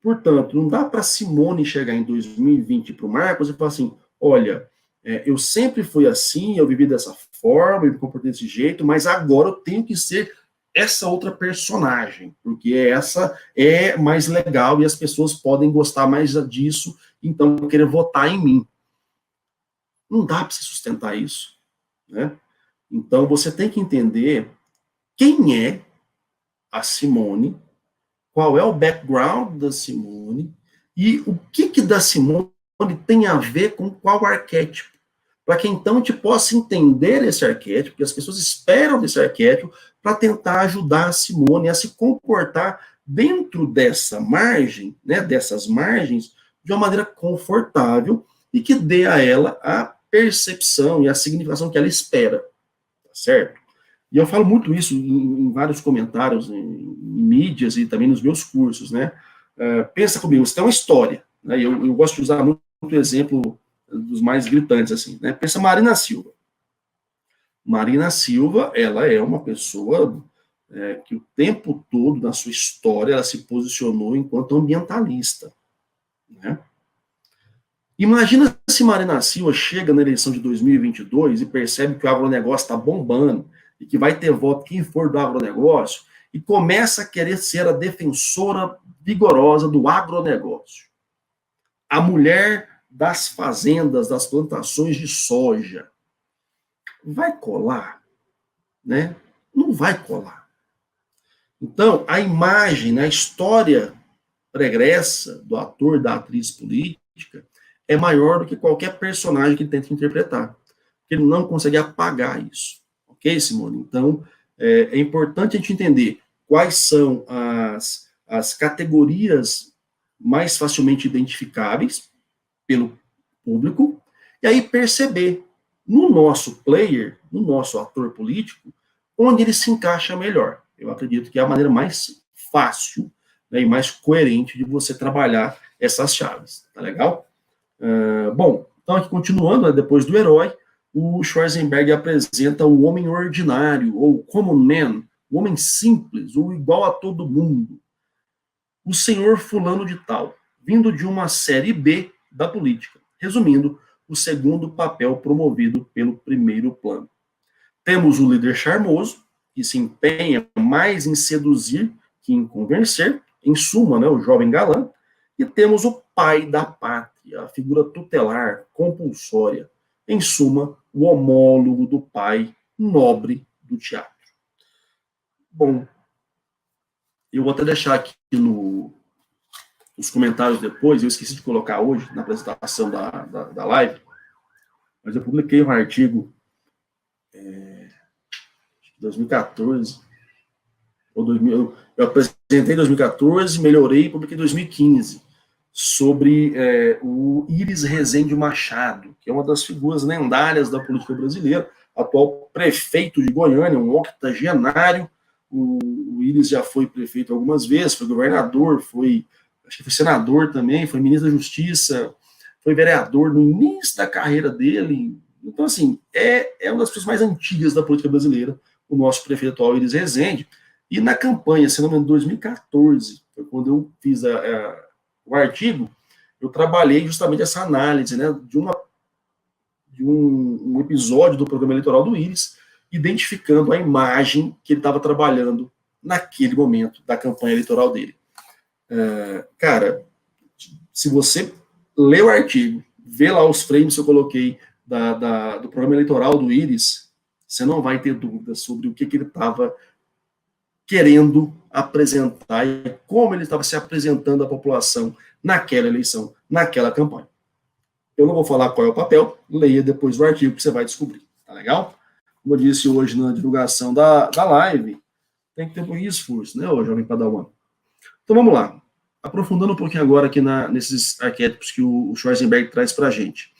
Portanto, não dá para Simone chegar em 2020 para o Marcos e falar assim, olha, eu sempre fui assim, eu vivi dessa forma, eu me comportei desse jeito, mas agora eu tenho que ser essa outra personagem, porque essa é mais legal e as pessoas podem gostar mais disso, então querer votar em mim. Não dá para se sustentar isso, né? Então, você tem que entender quem é a Simone, qual é o background da Simone e o que da Simone tem a ver com qual arquétipo. Para que então a gente possa entender esse arquétipo, que as pessoas esperam desse arquétipo, para tentar ajudar a Simone a se comportar dentro dessa margem, né, dessas margens, de uma maneira confortável e que dê a ela a percepção e a significação que ela espera. Certo? E eu falo muito isso em vários comentários, em mídias e também nos meus cursos, né? Pensa comigo, você tem uma história, né? Eu gosto de usar muito o exemplo dos mais gritantes, assim, né? Pensa Marina Silva. Marina Silva, ela é uma pessoa que o tempo todo na sua história ela se posicionou enquanto ambientalista, né? Imagina se Marina Silva chega na eleição de 2022 e percebe que o agronegócio está bombando e que vai ter voto quem for do agronegócio e começa a querer ser a defensora vigorosa do agronegócio. A mulher das fazendas, das plantações de soja. Vai colar, né? Não vai colar. Então, a imagem, a história pregressa do ator, da atriz política, é maior do que qualquer personagem que ele tenta interpretar. Ele não consegue apagar isso. Ok, Simone? Então, é importante a gente entender quais são as categorias mais facilmente identificáveis pelo público, e aí perceber no nosso player, no nosso ator político, onde ele se encaixa melhor. Eu acredito que é a maneira mais fácil, né, e mais coerente de você trabalhar essas chaves. Tá legal? Bom, então aqui continuando, né, depois do herói, o Schwarzenberg apresenta o homem ordinário, ou common man, o homem simples, o igual a todo mundo. O senhor fulano de tal, vindo de uma série B da política. Resumindo, o segundo papel promovido pelo primeiro plano. Temos o líder charmoso, que se empenha mais em seduzir que em convencer, em suma, né, o jovem galã, e temos o pai da pátria, a figura tutelar, compulsória, Em suma, o homólogo do pai, nobre do teatro. Bom, eu vou até deixar aqui nos comentários depois, eu esqueci de colocar hoje na apresentação da live, mas eu publiquei um artigo em 2014, ou 2000, eu apresentei em 2014, melhorei e publiquei em 2015, sobre o Íris Rezende Machado, que é uma das figuras lendárias da política brasileira, atual prefeito de Goiânia, um octogenário. O Íris já foi prefeito algumas vezes, foi governador, acho que foi senador também, foi ministro da Justiça, foi vereador no início da carreira dele. Então, assim, é uma das pessoas mais antigas da política brasileira, o nosso prefeito atual, Íris Rezende. E na campanha, se não me engano, 2014, foi quando eu fiz o artigo, eu trabalhei justamente essa análise, né, de um episódio do programa eleitoral do Íris, identificando a imagem que ele estava trabalhando naquele momento da campanha eleitoral dele. Cara, se você lê o artigo, vê lá os frames que eu coloquei do programa eleitoral do Íris, você não vai ter dúvidas sobre o que ele estava querendo apresentar e como ele estava se apresentando à população naquela eleição, naquela campanha. Eu não vou falar qual é o papel, leia depois o artigo que você vai descobrir, tá legal? Como eu disse hoje na divulgação da live, tem que ter um pouquinho de esforço, né, ô jovem padawan? Então vamos lá, aprofundando um pouquinho agora aqui nesses arquétipos que o Schwarzenberg traz pra gente.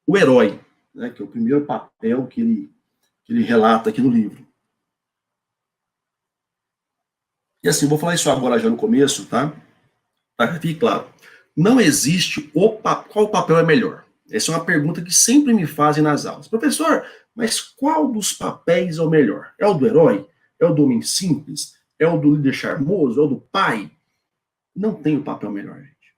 O herói, né, que é o primeiro papel que ele relata aqui no livro. E assim, vou falar isso agora já no começo, tá? Para que fique claro. Não existe qual papel é melhor. Essa é uma pergunta que sempre me fazem nas aulas. Professor, mas qual dos papéis é o melhor? É o do herói? É o do homem simples? É o do líder charmoso? É o do pai? Não tem o papel melhor, gente.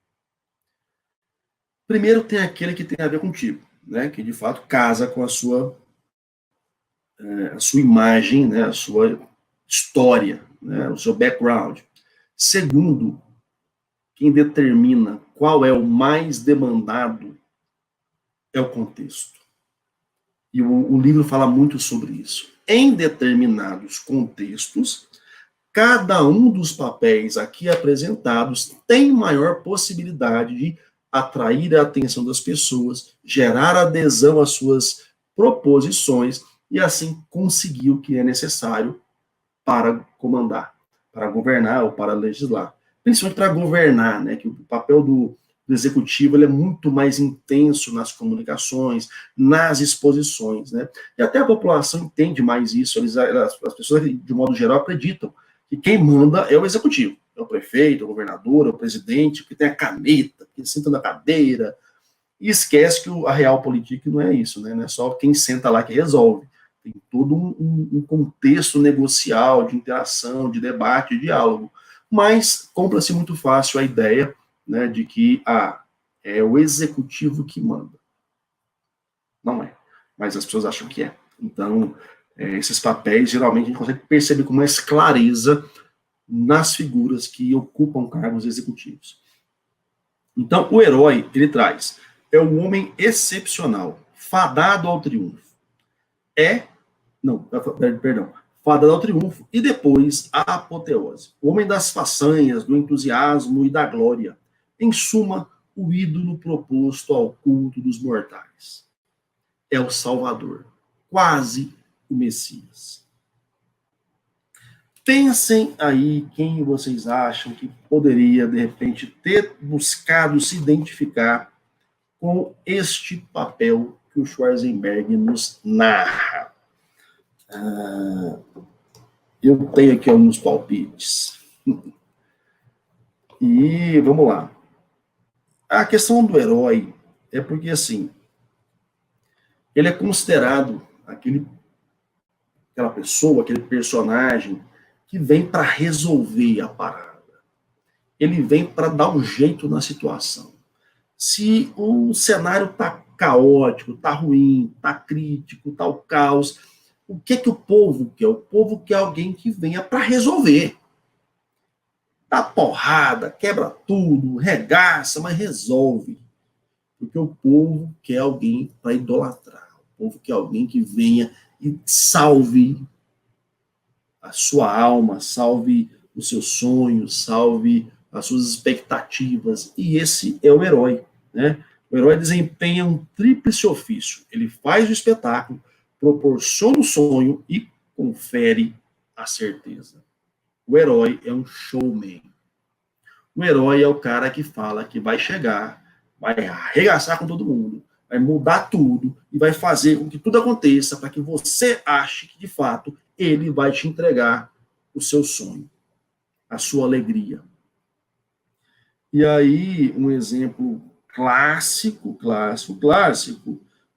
Primeiro tem aquele que tem a ver contigo, né? Que de fato casa com a sua imagem, né? A sua história, né? O seu background. Segundo, quem determina qual é o mais demandado é o contexto. E o livro fala muito sobre isso. Em determinados contextos, cada um dos papéis aqui apresentados tem maior possibilidade de atrair a atenção das pessoas, gerar adesão às suas proposições e assim conseguir o que é necessário para comandar, para governar ou para legislar. Principalmente para governar, né, que o papel do executivo ele é muito mais intenso nas comunicações, nas exposições, né, e até a população entende mais isso, as pessoas, de modo geral, acreditam que quem manda é o executivo, é o prefeito, é o governador, é o presidente, que tem a caneta, que senta na cadeira, e esquece que a real política não é isso, né, não é só quem senta lá que resolve. Tem todo um contexto negocial, de interação, de debate, de diálogo. Mas compra-se muito fácil a ideia, né, de que é o executivo que manda. Não é. Mas as pessoas acham que é. Então, esses papéis, geralmente, a gente consegue perceber com mais clareza nas figuras que ocupam cargos executivos. Então, o herói, ele traz, é um homem excepcional, fadado ao triunfo. Fadado ao triunfo, e depois a apoteose. O homem das façanhas, do entusiasmo e da glória. Em suma, o ídolo proposto ao culto dos mortais. É o Salvador, quase o Messias. Pensem aí quem vocês acham que poderia, de repente, ter buscado se identificar com este papel que o Schwarzenberg nos narra. Eu tenho aqui alguns palpites. E vamos lá. A questão do herói é porque, assim, ele é considerado aquela pessoa, aquele personagem que vem para resolver a parada. Ele vem para dar um jeito na situação. Se o cenário está caótico, está ruim, está crítico, está o caos, o que o povo quer? O povo quer alguém que venha para resolver. Dá porrada, quebra tudo, regaça, mas resolve. Porque o povo quer alguém para idolatrar. O povo quer alguém que venha e salve a sua alma, salve os seus sonhos, salve as suas expectativas. E esse é o herói, né? O herói desempenha um tríplice ofício. Ele faz o espetáculo, proporciona o sonho e confere a certeza. O herói é um showman. O herói é o cara que fala que vai chegar, vai arregaçar com todo mundo, vai mudar tudo e vai fazer com que tudo aconteça para que você ache que, de fato, ele vai te entregar o seu sonho, a sua alegria. E aí, um exemplo clássico,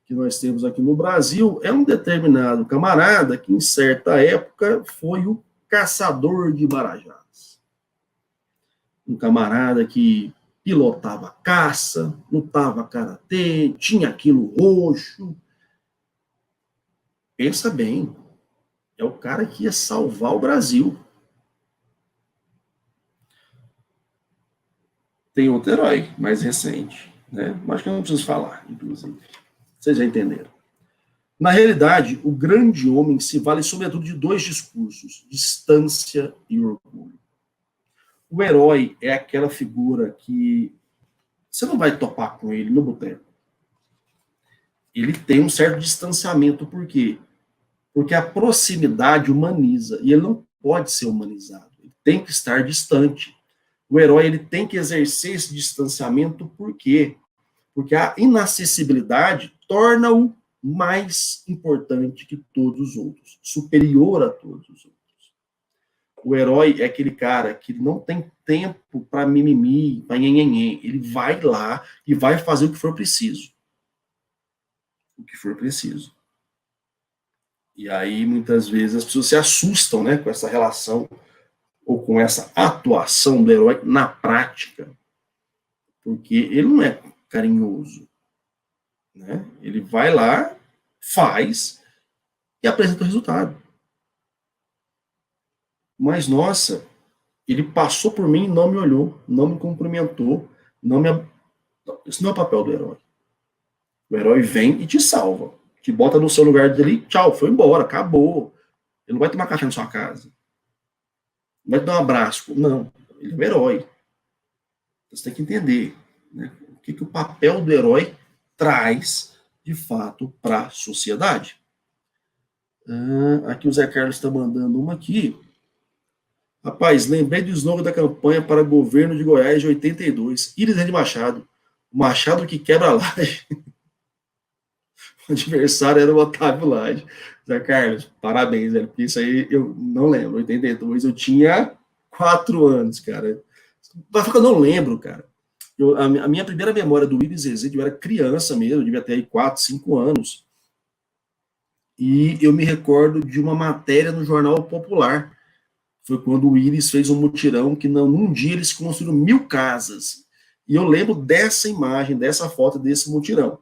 que nós temos aqui no Brasil, é um determinado camarada que, em certa época, foi o caçador de Marajás. Um camarada que pilotava caça, lutava karatê, tinha aquilo roxo. Pensa bem, é o cara que ia salvar o Brasil. Tem outro herói mais recente, né? Mas que eu não preciso falar, inclusive. Vocês já entenderam. Na realidade, o grande homem se vale sobretudo de dois discursos, distância e orgulho. O herói é aquela figura que você não vai topar com ele no boteco. Ele tem um certo distanciamento, por quê? Porque a proximidade humaniza, e ele não pode ser humanizado, ele tem que estar distante. O herói ele tem que exercer esse distanciamento, por quê? Porque a inacessibilidade torna-o mais importante que todos os outros, superior a todos os outros. O herói é aquele cara que não tem tempo para mimimi, para nhenhenhen. Ele vai lá e vai fazer o que for preciso. O que for preciso. E aí, muitas vezes, as pessoas se assustam, né, com essa relação ou com essa atuação do herói na prática. Porque ele não é carinhoso. Né? Ele vai lá, faz e apresenta o resultado. Mas, nossa, ele passou por mim e não me olhou, não me cumprimentou, não me... Isso não é o papel do herói. O herói vem e te salva. Te bota no seu lugar dele, tchau, foi embora, acabou. Ele não vai tomar café na sua casa. Não vai te dar um abraço. Não, ele é um herói. Você tem que entender, né, o que o papel do herói traz, de fato, para a sociedade. Aqui o Zé Carlos está mandando uma aqui. Rapaz, lembrei do slogan da campanha para governo de Goiás de 82. Iris de Machado. Machado que quebra a laje. O adversário era o Otávio Lage. Zé Carlos, parabéns, velho, porque isso aí eu não lembro. 82, eu tinha 4 anos, cara. Vai ficar que eu não lembro, cara. A minha primeira memória do Iris Rezende, eu era criança mesmo, eu devia ter aí 4, 5 anos. E eu me recordo de uma matéria no Jornal Popular. Foi quando o Iris fez um mutirão que num dia eles construíram 1000 casas. E eu lembro dessa imagem, dessa foto, desse mutirão.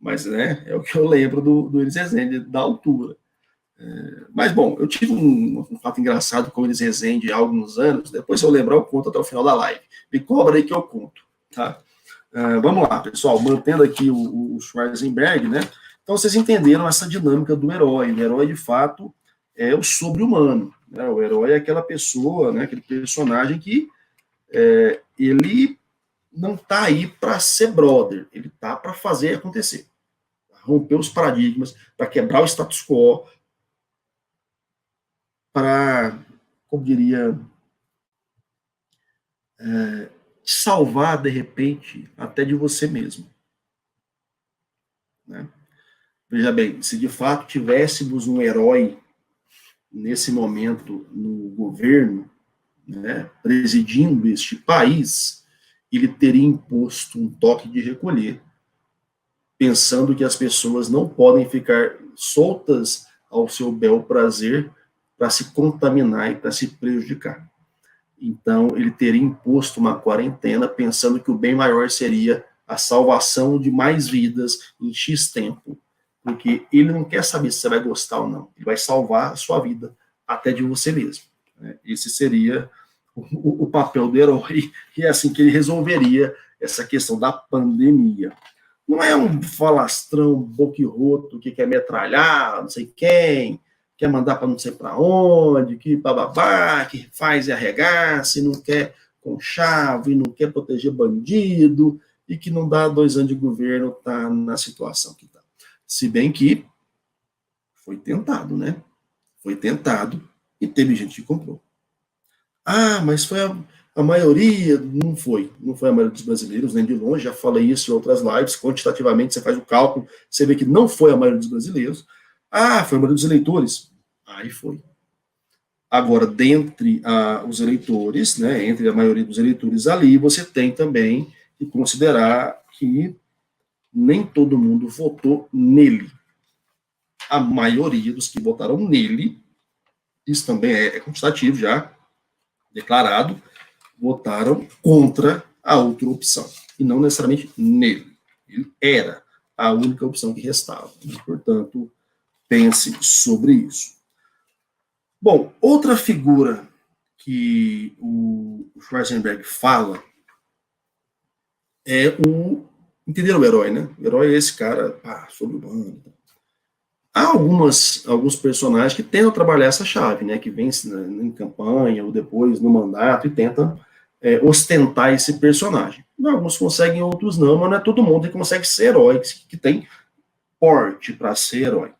Mas, né, é o que eu lembro do Iris Rezende, da altura. Mas, bom, eu tive um fato engraçado com o Iris Rezende há alguns anos. Depois, se eu lembrar, eu conto até o final da live. Me cobra aí que eu conto. Tá? Vamos lá, pessoal. Mantendo aqui o Schwarzenberg, né? Então, vocês entenderam essa dinâmica do herói. O herói, de fato, é o sobre-humano. Né? O herói é aquela pessoa, né, aquele personagem que ele não está aí para ser brother, ele está para fazer acontecer, romper os paradigmas, para quebrar o status quo, para, como diria, salvar, de repente, até de você mesmo. Né? Veja bem, se de fato tivéssemos um herói nesse momento no governo, né, presidindo este país, ele teria imposto um toque de recolher, pensando que as pessoas não podem ficar soltas ao seu bel prazer para se contaminar e para se prejudicar. Então, ele teria imposto uma quarentena, pensando que o bem maior seria a salvação de mais vidas em X tempo, porque ele não quer saber se você vai gostar ou não, ele vai salvar a sua vida, até de você mesmo. Esse seria o papel do herói, e é assim que ele resolveria essa questão da pandemia. Não é um falastrão boquirroto que quer metralhar, não sei quem, quer mandar para não sei para onde, que bababá, que faz e arregaça, e não quer conchavo, e não quer proteger bandido, e que não dá 2 anos de governo, tá na situação que está. Se bem que foi tentado, né? Foi tentado e teve gente que comprou. Ah, mas foi a maioria, não foi a maioria dos brasileiros, nem de longe, já falei isso em outras lives, quantitativamente você faz o cálculo, você vê que não foi a maioria dos brasileiros. Ah, foi a maioria dos eleitores. Aí foi. Agora, dentre os eleitores, né, entre a maioria dos eleitores ali, você tem também que considerar que nem todo mundo votou nele. A maioria dos que votaram nele, isso também é quantitativo já, declarado, votaram contra a outra opção, e não necessariamente nele. Ele era a única opção que restava. E, portanto, pense sobre isso. Bom, outra figura que o Schwarzenberg fala é entenderam o herói, né? O herói é esse cara, sobre-humano. Há alguns personagens que tentam trabalhar essa chave, né? Que vem em campanha ou depois no mandato e tentam ostentar esse personagem. Alguns conseguem, outros não, mas não é todo mundo que consegue ser herói, que tem porte para ser herói.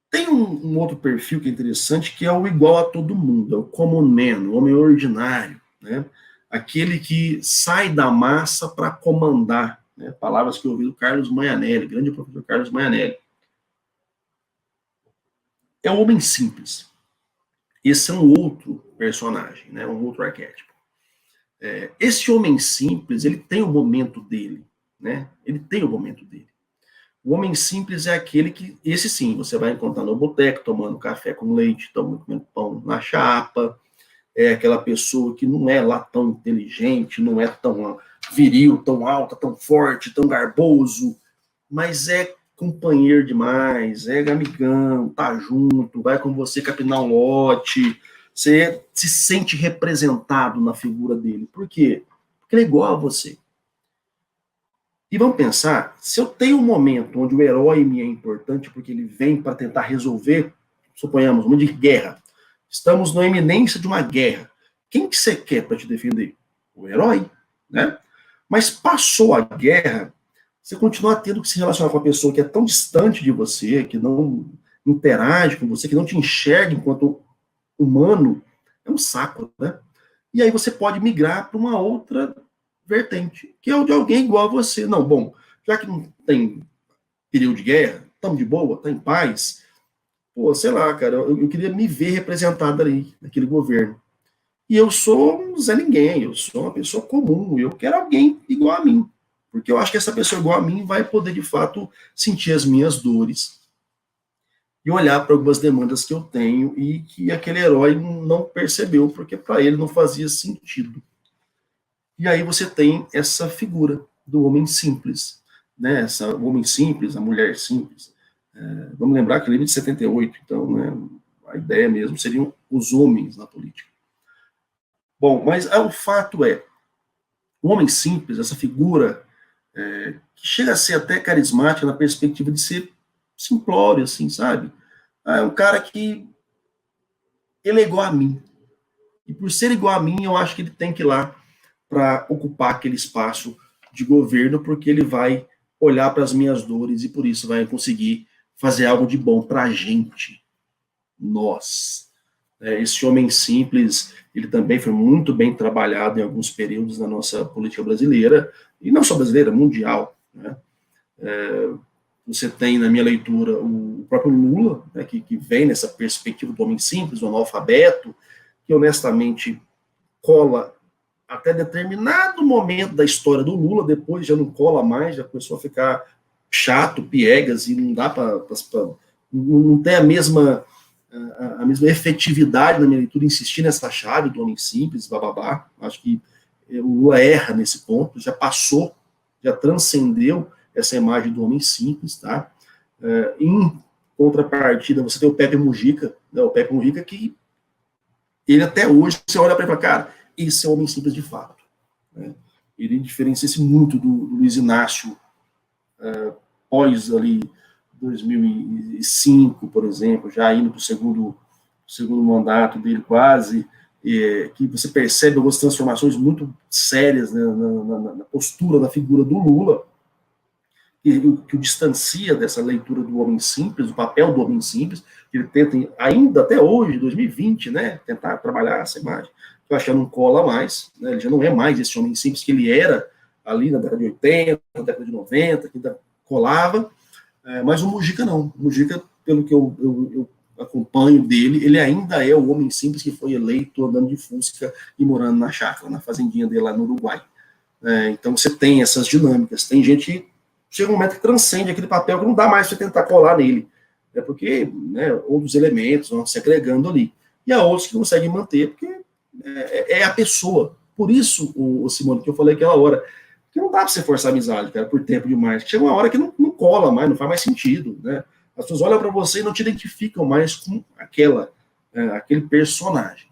Tem um outro perfil que é interessante, que é o igual a todo mundo, é o common man, o homem ordinário, né? Aquele que sai da massa para comandar, né? Palavras que eu ouvi do Carlos Maianelli, grande professor Carlos Maianelli. É o homem simples. Esse é um outro personagem, né? Um outro arquétipo. Esse homem simples, ele tem o momento dele, né? Ele tem o momento dele. O homem simples é aquele que, esse sim, você vai encontrar no boteco, tomando café com leite, comendo pão na chapa, é aquela pessoa que não é lá tão inteligente, não é tão viril, tão alta, tão forte, tão garboso, mas é companheiro demais, é amigão, tá junto, vai com você capinar um lote, você se sente representado na figura dele. Por quê? Porque ele é igual a você. E vamos pensar, se eu tenho um momento onde o herói me é importante porque ele vem para tentar resolver, suponhamos, uma de guerra, estamos na iminência de uma guerra, quem que você quer para te defender? O herói, né? Mas passou a guerra, você continua tendo que se relacionar com uma pessoa que é tão distante de você, que não interage com você, que não te enxerga enquanto humano, é um saco, né? E aí você pode migrar para uma outra vertente, que é o de alguém igual a você. Não, bom, já que não tem período de guerra, estamos de boa, está em paz, pô, sei lá, cara, eu queria me ver representado ali, naquele governo. E eu sou um Zé Ninguém, eu sou uma pessoa comum, eu quero alguém igual a mim, porque eu acho que essa pessoa igual a mim vai poder, de fato, sentir as minhas dores e olhar para algumas demandas que eu tenho e que aquele herói não percebeu, porque para ele não fazia sentido. E aí você tem essa figura do homem simples, né? O homem simples, a mulher simples. Vamos lembrar que ele é de 78, então, né, a ideia mesmo seriam os homens na política. Bom, mas o fato é, o homem simples, essa figura que chega a ser até carismática na perspectiva de ser simplório, assim, sabe? É um cara que ele é igual a mim. E por ser igual a mim, eu acho que ele tem que ir lá para ocupar aquele espaço de governo, porque ele vai olhar para as minhas dores e por isso vai conseguir fazer algo de bom para a gente, nós. Esse homem simples, ele também foi muito bem trabalhado em alguns períodos na nossa política brasileira, e não só brasileira, mundial. Né? Você tem, na minha leitura, o próprio Lula, né, que vem nessa perspectiva do homem simples, do analfabeto, que honestamente cola até determinado momento da história do Lula, depois já não cola mais, já começou a ficar chato, piegas, e não dá para não tem a mesma efetividade na minha leitura, insistir nessa chave do homem simples, bababá. Acho que o Lula erra nesse ponto, já passou, já transcendeu essa imagem do homem simples, tá? Em contrapartida, você tem o Pepe Mujica, né? O Pepe Mujica que ele até hoje, você olha para ele e fala, cara, esse é o homem simples de fato. Né? Ele diferencia-se muito do Luiz Inácio pós ali 2005, por exemplo, já indo para o segundo mandato dele quase, que você percebe algumas transformações muito sérias, né, na postura, na figura do Lula, que o distancia dessa leitura do homem simples, do papel do homem simples, que ele tenta, ainda até hoje, 2020, né, tentar trabalhar essa imagem, que eu acho que não cola mais, né, ele já não é mais esse homem simples que ele era ali na década de 80, na década de 90, que ainda colava, mas o Mujica não. O Mujica, pelo que eu acompanho dele, ele ainda é o homem simples que foi eleito andando de Fusca e morando na chácara, na fazendinha dele lá no Uruguai. Então você tem essas dinâmicas. Tem gente que chega um momento que transcende aquele papel que não dá mais para tentar colar nele. Porque outros elementos vão se agregando ali. E há outros que conseguem manter, porque é a pessoa. Por isso, o Simone, que eu falei aquela hora, que não dá para você forçar a amizade, cara, por tempo demais. Chega uma hora que não cola mais, não faz mais sentido, né? As pessoas olham para você e não te identificam mais com aquele personagem.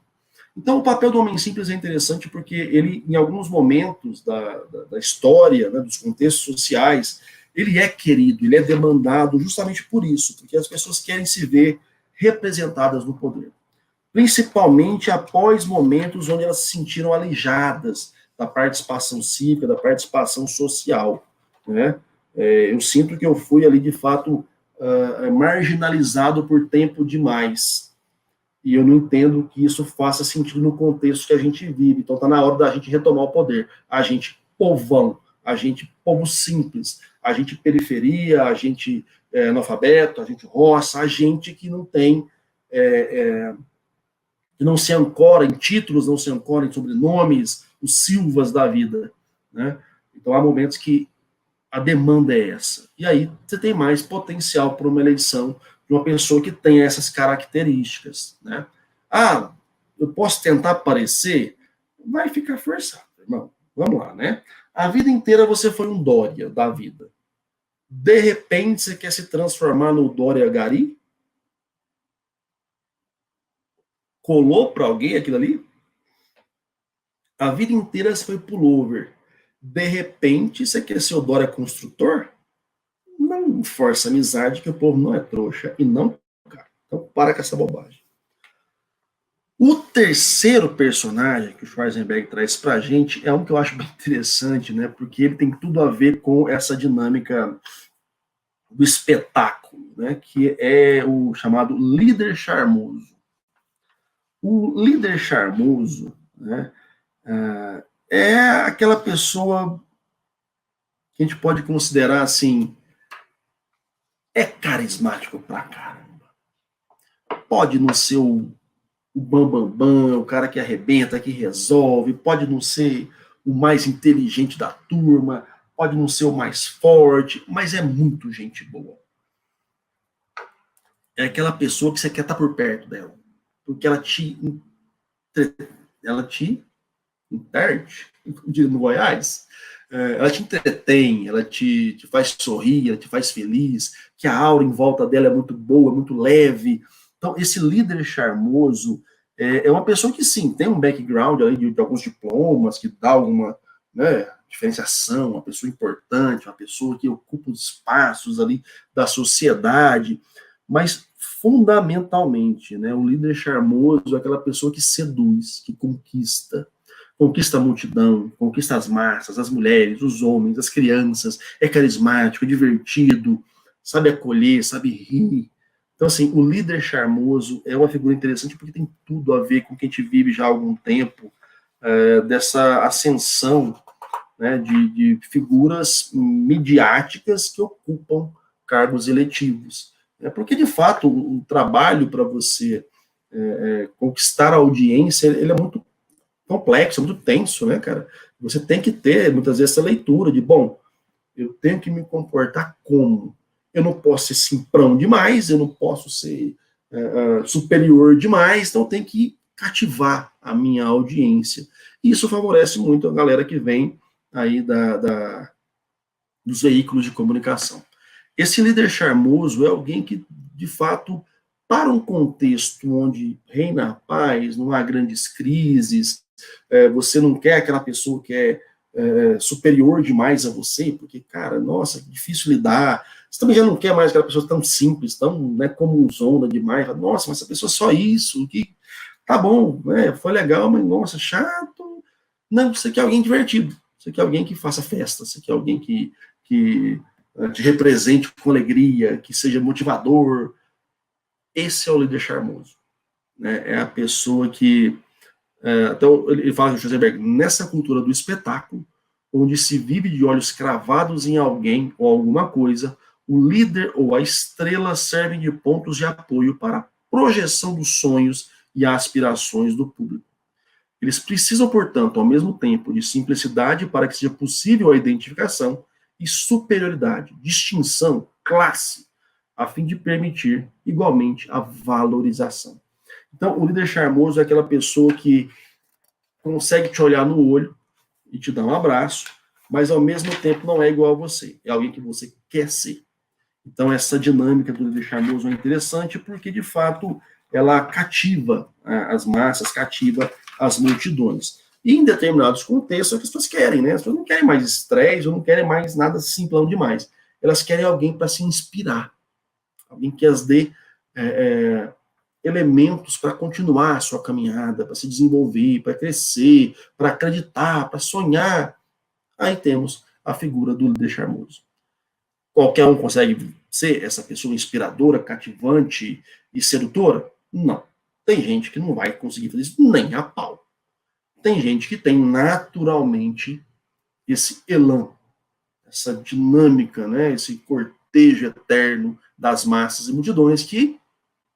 Então, o papel do homem simples é interessante porque ele, em alguns momentos da história, né, dos contextos sociais, ele é querido, ele é demandado justamente por isso, porque as pessoas querem se ver representadas no poder. Principalmente após momentos onde elas se sentiram alijadas da participação cívica, da participação social, né? Eu sinto que eu fui ali, de fato, marginalizado por tempo demais. E eu não entendo que isso faça sentido no contexto que a gente vive. Então está na hora da gente retomar o poder. A gente povão, a gente povo simples, a gente periferia, a gente analfabeto, a gente roça, a gente que não tem... que não se ancora em títulos, não se ancora em sobrenomes, os Silvas da vida, né? Então há momentos que a demanda é essa. E aí você tem mais potencial para uma eleição de uma pessoa que tem essas características, né? Ah, eu posso tentar aparecer? Vai ficar forçado, irmão. Vamos lá, né? A vida inteira você foi um Dória da vida. De repente você quer se transformar no Dória Gari? Colou para alguém aquilo ali? A vida inteira você foi pullover. De repente, você quer ser o Dória construtor? Não força amizade, que o povo não é trouxa. E não, cara. Então, para com essa bobagem. O terceiro personagem que o Schwarzenberg traz pra gente é um que eu acho bem interessante, né? Porque ele tem tudo a ver com essa dinâmica do espetáculo, né? Que é o chamado líder charmoso. O líder charmoso, né? É aquela pessoa que a gente pode considerar assim, é carismático pra caramba. Pode não ser o bambambam, o cara que arrebenta, que resolve, pode não ser o mais inteligente da turma, pode não ser o mais forte, mas é muito gente boa. É aquela pessoa que você quer estar por perto dela, porque ela te enterte, no Goiás, ela te entretém, ela te faz sorrir, ela te faz feliz, que a aura em volta dela é muito boa, muito leve. Então, esse líder charmoso é uma pessoa que, sim, tem um background ali de alguns diplomas, que dá alguma, né, diferenciação, uma pessoa importante, uma pessoa que ocupa os espaços ali da sociedade, mas, fundamentalmente, né, o líder charmoso é aquela pessoa que seduz, que conquista a multidão, conquista as massas, as mulheres, os homens, as crianças, é carismático, é divertido, sabe acolher, sabe rir. Então, assim, o líder charmoso é uma figura interessante porque tem tudo a ver com o que a gente vive já há algum tempo, dessa ascensão, né, de figuras midiáticas que ocupam cargos eletivos. Porque, de fato, o trabalho para você conquistar a audiência, ele é muito complexo, é muito tenso, né, cara? Você tem que ter, muitas vezes, essa leitura de, bom, eu tenho que me comportar como? Eu não posso ser simprão demais, eu não posso ser superior demais, então eu tenho que cativar a minha audiência. E isso favorece muito a galera que vem aí dos veículos de comunicação. Esse líder charmoso é alguém que, de fato, para um contexto onde reina a paz, não há grandes crises, você não quer aquela pessoa que é superior demais a você, porque, cara, nossa, difícil lidar. Você também já não quer mais aquela pessoa tão simples, tão, né, comunzona demais. Nossa, mas essa pessoa é só isso, que tá bom, né, foi legal, mas nossa, chato. Não, você quer alguém divertido, você quer alguém que faça festa, você quer alguém que te represente com alegria, que seja motivador. Esse é o líder charmoso, né? É a pessoa que então, ele fala que Schoenberg, nessa cultura do espetáculo, onde se vive de olhos cravados em alguém ou alguma coisa, o líder ou a estrela servem de pontos de apoio para a projeção dos sonhos e aspirações do público. Eles precisam, portanto, ao mesmo tempo, de simplicidade para que seja possível a identificação e superioridade, distinção, classe, a fim de permitir, igualmente, a valorização. Então, o líder charmoso é aquela pessoa que consegue te olhar no olho e te dar um abraço, mas ao mesmo tempo não é igual a você, é alguém que você quer ser. Então, essa dinâmica do líder charmoso é interessante porque, de fato, ela cativa as massas, cativa as multidões. E em determinados contextos, as pessoas querem, né? As pessoas não querem mais estresse, ou não querem mais nada simplão demais. Elas querem alguém para se inspirar, alguém que as dê elementos para continuar a sua caminhada, para se desenvolver, para crescer, para acreditar, para sonhar. Aí temos a figura do líder charmoso. Qualquer um consegue ser essa pessoa inspiradora, cativante e sedutora? Não. Tem gente que não vai conseguir fazer isso nem a pau. Tem gente que tem naturalmente esse elan, essa dinâmica, né, esse cortejo eterno das massas e multidões que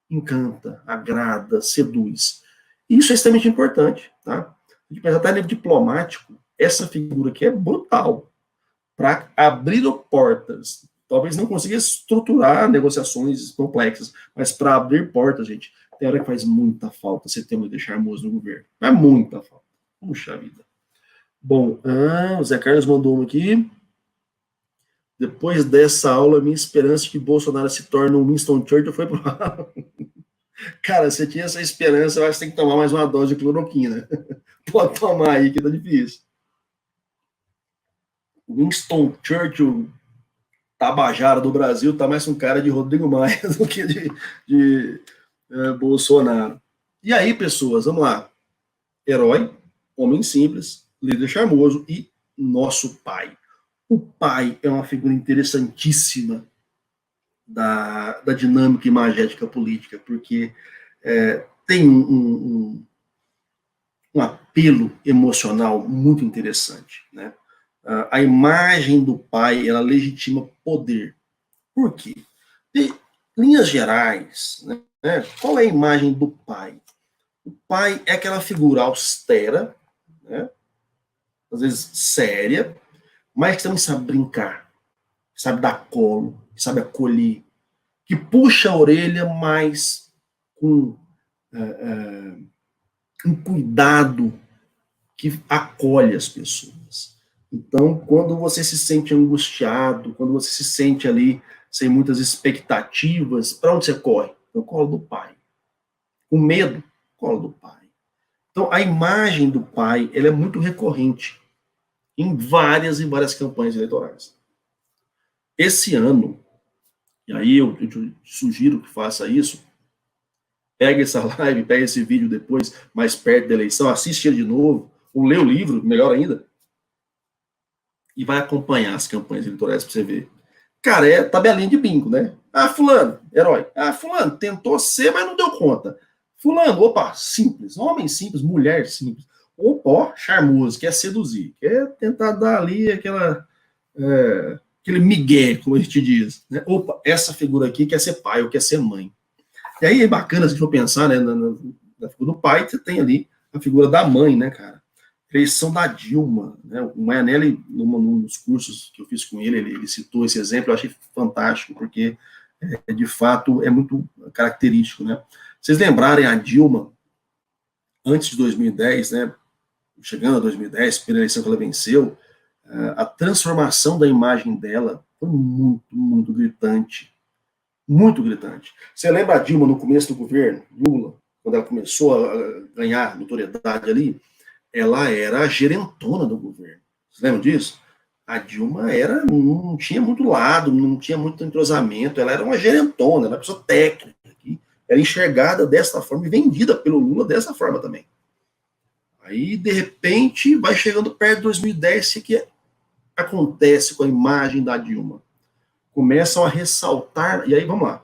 encanta, agrada, seduz. E isso é extremamente importante, tá? A gente pensa até nível diplomático, essa figura aqui é brutal para abrir portas. Talvez não consiga estruturar negociações complexas, mas para abrir portas, gente, tem hora que faz muita falta você ter um líder charmoso no governo. Faz muita falta. Puxa vida. Bom, o Zé Carlos mandou uma aqui. Depois dessa aula, minha esperança de que Bolsonaro se torne um Winston Churchill foi pro Cara, você tinha essa esperança, eu acho que tem que tomar mais uma dose de cloroquina. Pode tomar aí, que tá difícil. Winston Churchill, tabajara do Brasil, tá mais um cara de Rodrigo Maia do que de Bolsonaro. E aí, pessoas, vamos lá. Herói, homem simples, líder charmoso e nosso pai. O pai é uma figura interessantíssima da dinâmica imagética política, porque tem um apelo emocional muito interessante, né? A imagem do pai, ela legitima poder. Por quê? De linhas gerais, né? Qual é a imagem do pai? O pai é aquela figura austera, né? Às vezes séria, mas que também sabe brincar, sabe dar colo, sabe acolher, que puxa a orelha, mas com um cuidado que acolhe as pessoas. Então, quando você se sente angustiado, quando você se sente ali sem muitas expectativas, para onde você corre? No colo do pai. Com medo, colo do pai. Então, a imagem do pai, ela é muito recorrente em várias e várias campanhas eleitorais. Esse ano, e aí eu sugiro que faça isso, pega essa live, pega esse vídeo depois, mais perto da eleição, assiste ele de novo, ou lê o livro, melhor ainda, e vai acompanhar as campanhas eleitorais para você ver. Cara, é tabelinha de bingo, né? Ah, fulano, herói. Ah, fulano, tentou ser, mas não deu conta. Fulano, opa, simples, homem simples, mulher simples. Opa, charmoso, quer seduzir, quer tentar dar ali aquele migué, como a gente diz. Né? Opa, essa figura aqui quer ser pai ou quer ser mãe. E aí é bacana, se a gente for pensar, né, na figura do pai, você tem ali a figura da mãe, né, cara? Eleição da Dilma, né? O Maianelli, num dos cursos que eu fiz com ele citou esse exemplo, eu achei fantástico, porque, de fato, é muito característico, né? Vocês lembrarem a Dilma, antes de 2010, né, chegando a 2010, primeira eleição que ela venceu, a transformação da imagem dela foi muito, muito gritante. Muito gritante. Você lembra a Dilma no começo do governo, Lula, quando ela começou a ganhar notoriedade ali? Ela era a gerentona do governo. Vocês lembram disso? A Dilma não tinha muito lado, não tinha muito entrosamento, ela era uma gerentona, era uma pessoa técnica, que era enxergada dessa forma e vendida pelo Lula dessa forma também. Aí, de repente, vai chegando perto de 2010, o que acontece com a imagem da Dilma? Começam a ressaltar, e aí vamos lá,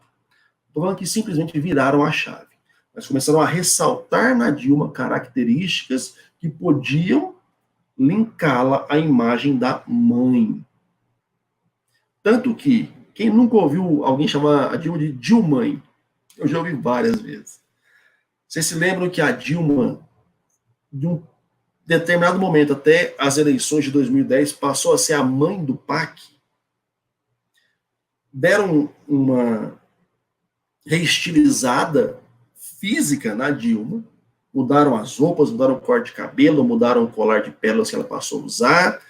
estou falando que simplesmente viraram a chave, mas começaram a ressaltar na Dilma características que podiam linká-la à imagem da mãe. Tanto que, quem nunca ouviu alguém chamar a Dilma de Dilmãe? Eu já ouvi várias vezes. Vocês se lembram que a Dilma, de um determinado momento até as eleições de 2010, passou a ser a mãe do PAC? Deram uma reestilizada física na Dilma, mudaram as roupas, mudaram o corte de cabelo, mudaram o colar de pérolas que ela passou a usar,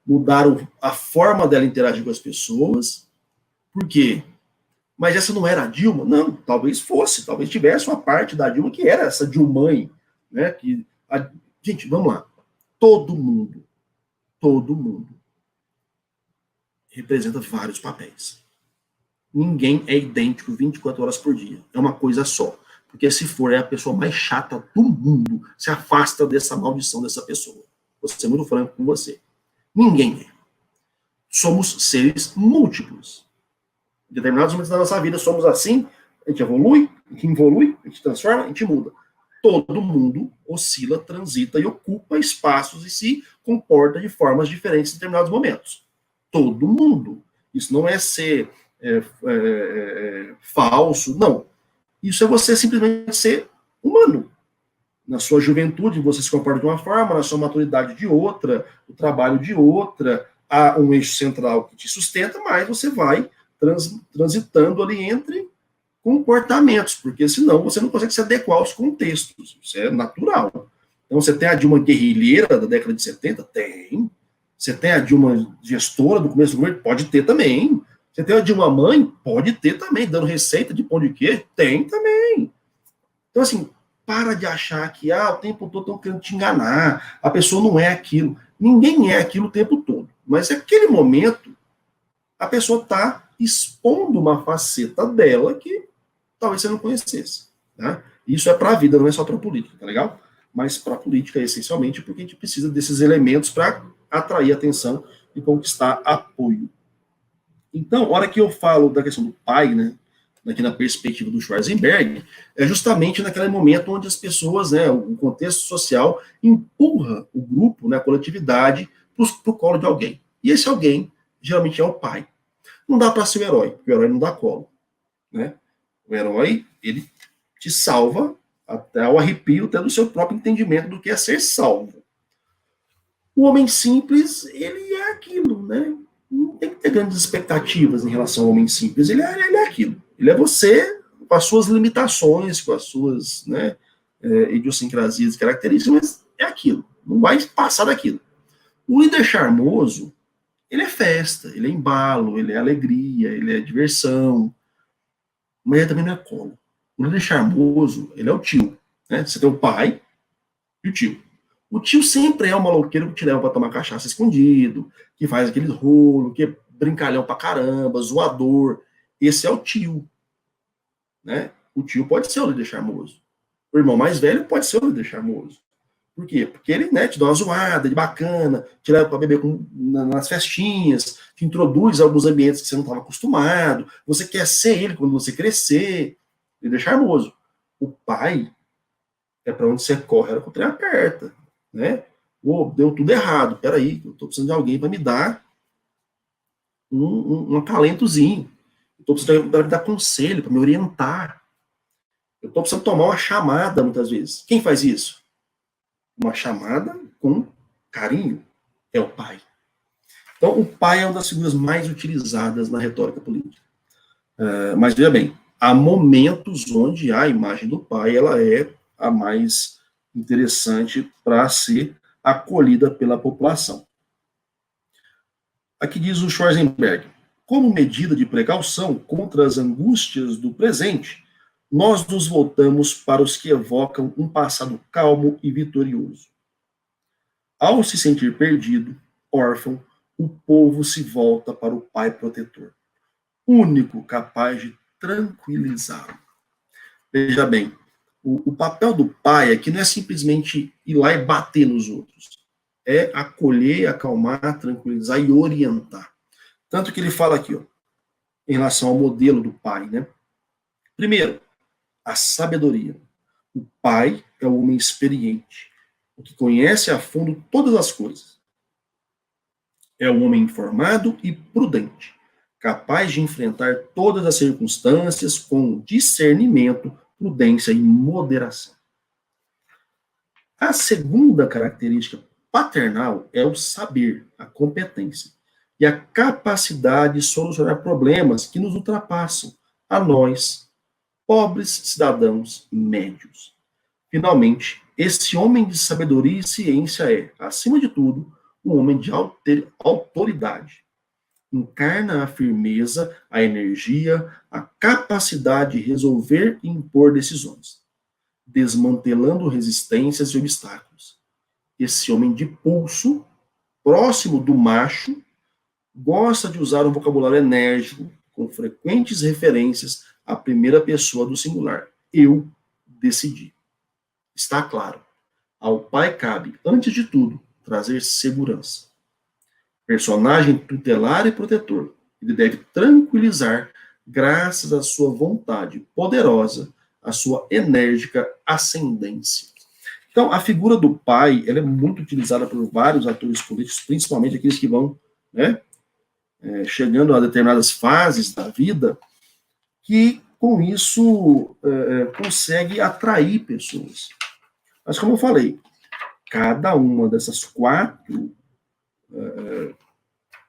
mudaram a forma dela interagir com as pessoas. Por quê? Mas essa não era a Dilma? Não, talvez fosse, talvez tivesse uma parte da Dilma que era essa Dilmãe, né? Gente, vamos lá. Todo mundo representa vários papéis. Ninguém é idêntico 24 horas por dia. É uma coisa só. Porque se for é a pessoa mais chata do mundo, se afasta dessa maldição dessa pessoa. Vou ser muito franco com você. Ninguém é. Somos seres múltiplos. Em determinados momentos da nossa vida somos assim, a gente evolui, a gente transforma, a gente muda. Todo mundo oscila, transita e ocupa espaços e se comporta de formas diferentes em determinados momentos. Todo mundo. Isso não é ser falso, não. Isso é você simplesmente ser humano. Na sua juventude você se comporta de uma forma, na sua maturidade de outra, o trabalho de outra, há um eixo central que te sustenta, mas você vai transitando ali entre comportamentos, porque senão você não consegue se adequar aos contextos. Isso é natural. Então você tem a Dilma guerrilheira da década de 70? Tem. Você tem a Dilma gestora do começo do governo? Pode ter também. Você tem a Dilma mãe? Pode ter também. Dando receita de pão de queijo? Tem também. Então, assim, para de achar que o tempo todo estão querendo te enganar, a pessoa não é aquilo. Ninguém é aquilo o tempo todo. Mas naquele momento, a pessoa está expondo uma faceta dela que talvez você não conhecesse. Né? Isso é para a vida, não é só para a política, tá legal? Mas para a política, essencialmente, porque a gente precisa desses elementos para atrair atenção e conquistar apoio. Então, a hora que eu falo da questão do pai, né, aqui na perspectiva do Schwarzenberg, é justamente naquele momento onde as pessoas, né, o contexto social, empurra o grupo, né, a coletividade, para o colo de alguém. E esse alguém, geralmente, é o pai. Não dá para ser o herói, porque o herói não dá colo. Né? O herói, ele te salva até o arrepio, até do seu próprio entendimento do que é ser salvo. O homem simples, ele é aquilo, né? Não tem que ter grandes expectativas em relação ao homem simples. Ele é aquilo. Ele é você, com as suas limitações, com as suas, né, idiosincrasias e características, mas é aquilo. Não vai passar daquilo. O líder charmoso, ele é festa, ele é embalo, ele é alegria, ele é diversão, mas ele também não é colo. O líder charmoso, ele é o tio. Né? Você tem o pai e o tio. O tio sempre é o maloqueiro que te leva para tomar cachaça escondido, que faz aquele rolo, que é brincalhão pra caramba, zoador. Esse é o tio. Né? O tio pode ser o líder charmoso. O irmão mais velho pode ser o líder charmoso. Por quê? Porque ele, né, te dá uma zoada de bacana, te leva para beber nas festinhas, te introduz a alguns ambientes que você não estava acostumado, você quer ser ele quando você crescer. Ele é charmoso. O pai é para onde você corre, era com o trem aperta. Né? Deu tudo errado, peraí, eu estou precisando de alguém para me dar um talentozinho. Eu estou precisando de me dar conselho, para me orientar. Eu estou precisando tomar uma chamada, muitas vezes. Quem faz isso? Uma chamada com carinho é o pai. Então, o pai é uma das figuras mais utilizadas na retórica política. Mas, veja bem, há momentos onde a imagem do pai ela é a mais interessante para ser acolhida pela população. Aqui diz o Schwarzenberg, como medida de precaução contra as angústias do presente, nós nos voltamos para os que evocam um passado calmo e vitorioso. Ao se sentir perdido, órfão, o povo se volta para o pai protetor, único capaz de tranquilizá-lo. Veja bem, o papel do pai aqui não é simplesmente ir lá e bater nos outros. É acolher, acalmar, tranquilizar e orientar. Tanto que ele fala aqui, ó, em relação ao modelo do pai, né? Primeiro, a sabedoria. O pai é o homem experiente, o que conhece a fundo todas as coisas. É um homem informado e prudente, capaz de enfrentar todas as circunstâncias com discernimento, prudência e moderação. A segunda característica paternal é o saber, a competência e a capacidade de solucionar problemas que nos ultrapassam, a nós, pobres cidadãos médios. Finalmente, esse homem de sabedoria e ciência é, acima de tudo, um homem de autoridade. Encarna a firmeza, a energia, a capacidade de resolver e impor decisões, desmantelando resistências e obstáculos. Esse homem de pulso, próximo do macho, gosta de usar um vocabulário enérgico, com frequentes referências à primeira pessoa do singular. Eu decidi. Está claro. Ao pai cabe, antes de tudo, trazer segurança. Personagem tutelar e protetor. Ele deve tranquilizar graças à sua vontade poderosa, à sua enérgica ascendência. Então, a figura do pai, ela é muito utilizada por vários atores políticos, principalmente aqueles que vão, né, chegando a determinadas fases da vida, que com isso consegue atrair pessoas. Mas como eu falei, cada uma dessas quatro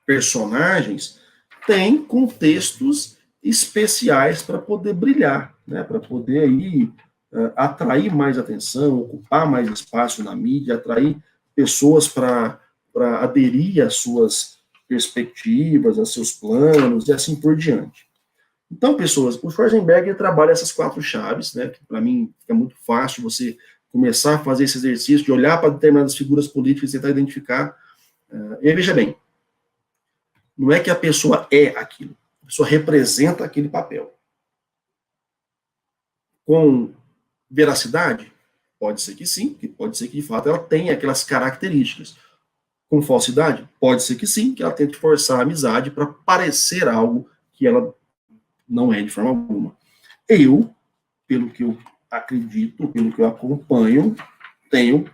personagens tem contextos especiais para poder brilhar, né, para poder aí atrair mais atenção, ocupar mais espaço na mídia, atrair pessoas para aderir às suas perspectivas, aos seus planos e assim por diante. Então, pessoas, o Schwarzenegger trabalha essas quatro chaves, né, que para mim fica muito fácil você começar a fazer esse exercício de olhar para determinadas figuras políticas e tentar identificar. E veja bem, não é que a pessoa é aquilo, a pessoa representa aquele papel. Com veracidade? Pode ser que sim, que pode ser que de fato ela tenha aquelas características. Com falsidade? Pode ser que sim, que ela tente forçar a amizade para parecer algo que ela não é de forma alguma. Eu, pelo que eu acredito, pelo que eu acompanho, tenho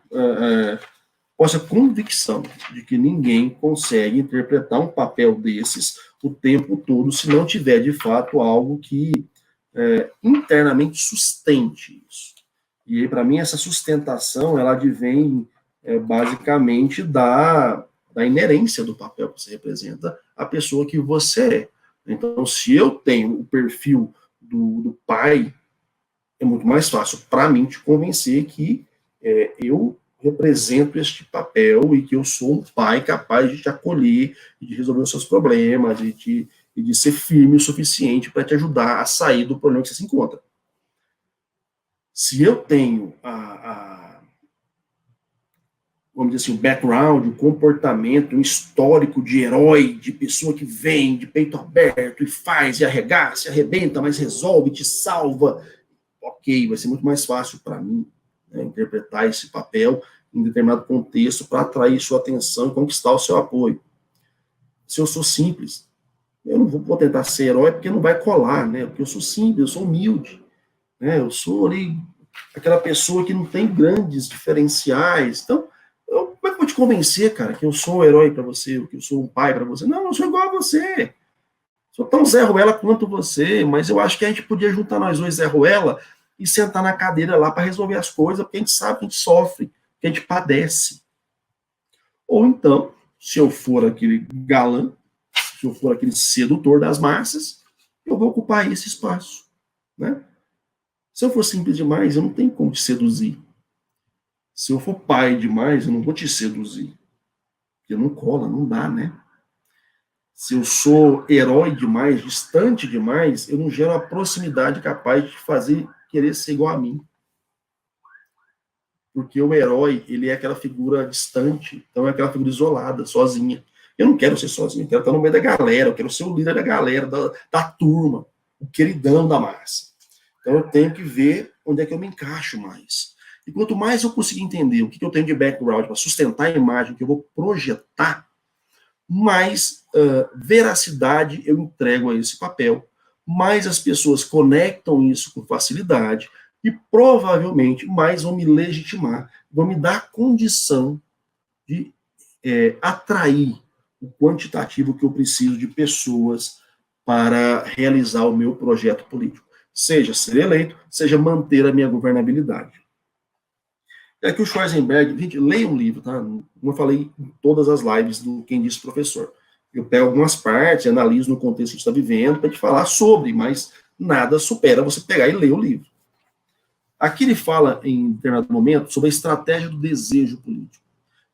essa convicção de que ninguém consegue interpretar um papel desses o tempo todo se não tiver, de fato, algo que internamente sustente isso. E aí, para mim, essa sustentação, ela advém basicamente da inerência do papel que você representa, a pessoa que você é. Então, se eu tenho o perfil do pai, é muito mais fácil para mim te convencer que eu represento este papel e que eu sou um pai capaz de te acolher, de resolver os seus problemas, e de ser firme o suficiente para te ajudar a sair do problema que você se encontra. Se eu tenho vamos dizer assim, o background, o comportamento, um histórico de herói, de pessoa que vem de peito aberto e faz, e arregaça, e arrebenta, mas resolve, te salva, ok, vai ser muito mais fácil para mim, né, interpretar esse papel em determinado contexto para atrair sua atenção e conquistar o seu apoio. Se eu sou simples, eu não vou tentar ser herói porque não vai colar, né? Porque eu sou simples, eu sou humilde, né? Eu sou ali aquela pessoa que não tem grandes diferenciais. Então, como é que eu vou te convencer, cara, que eu sou um herói para você, que eu sou um pai para você? Não, eu sou igual a você. Sou tão Zé Ruela quanto você, mas eu acho que a gente podia juntar nós dois, Zé Ruela, e sentar na cadeira lá para resolver as coisas, porque a gente sabe que a gente sofre, que a gente padece. Ou então, se eu for aquele galã, se eu for aquele sedutor das massas, eu vou ocupar esse espaço, né? Se eu for simples demais, eu não tenho como te seduzir. Se eu for pai demais, eu não vou te seduzir. Porque não cola, não dá, né? Se eu sou herói demais, distante demais, eu não gero a proximidade capaz de fazer querer ser igual a mim. porque o herói, ele é aquela figura distante, então é aquela figura isolada, sozinha. Eu não quero ser sozinho, eu quero estar no meio da galera, eu quero ser o líder da galera, da turma, o queridão da massa. Então eu tenho que ver onde é que eu me encaixo mais. E quanto mais eu conseguir entender o que eu tenho de background para sustentar a imagem que eu vou projetar, mais veracidade eu entrego a esse papel, mais as pessoas conectam isso com facilidade e provavelmente mais vão me legitimar, vão me dar condição de atrair o quantitativo que eu preciso de pessoas para realizar o meu projeto político. Seja ser eleito, seja manter a minha governabilidade. É que o Schwarzenberg, gente, leia um livro, tá? Como eu falei em todas as lives do Quem Disse Professor. Eu pego algumas partes, analiso no contexto que está vivendo, para te falar sobre, mas nada supera você pegar e ler o livro. Aqui ele fala, em determinado momento, sobre a estratégia do desejo político.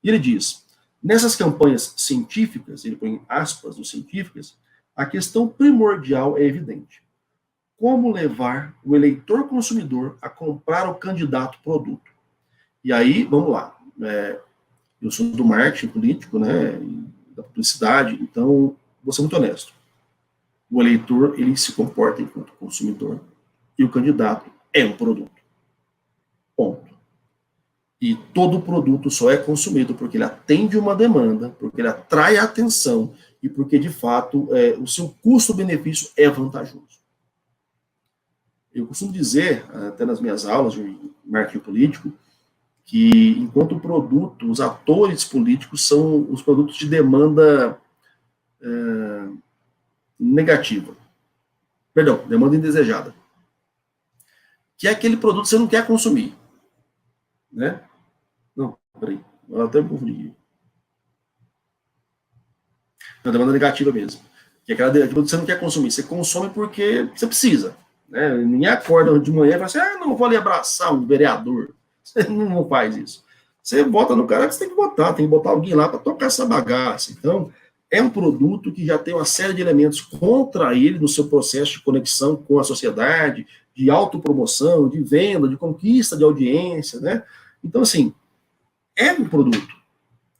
E ele diz, nessas campanhas científicas, ele põe aspas no científicas, a questão primordial é evidente. Como levar o eleitor consumidor a comprar o candidato produto? E aí, vamos lá. Eu sou do marketing político, né, da publicidade, então vou ser muito honesto. O eleitor, ele se comporta enquanto consumidor e o candidato é um produto. Ponto. E todo produto só é consumido porque ele atende uma demanda, porque ele atrai a atenção e porque, de fato, o seu custo-benefício é vantajoso. Eu costumo dizer, até nas minhas aulas de marketing político, que, enquanto produto, os atores políticos são os produtos de demanda negativa. Perdão, demanda indesejada. Que é aquele produto que você não quer consumir. Né? Não, peraí. Eu até me confundi. É uma demanda negativa mesmo. Que é aquela demanda que você não quer consumir. Você consome porque você precisa. Né? Ninguém acorda de manhã e fala assim, não vou ali abraçar um vereador. Você não faz isso. Você vota no cara que você tem que botar alguém lá para tocar essa bagaça. Então, é um produto que já tem uma série de elementos contra ele no seu processo de conexão com a sociedade, de autopromoção, de venda, de conquista de audiência, né? Então, assim, é um produto.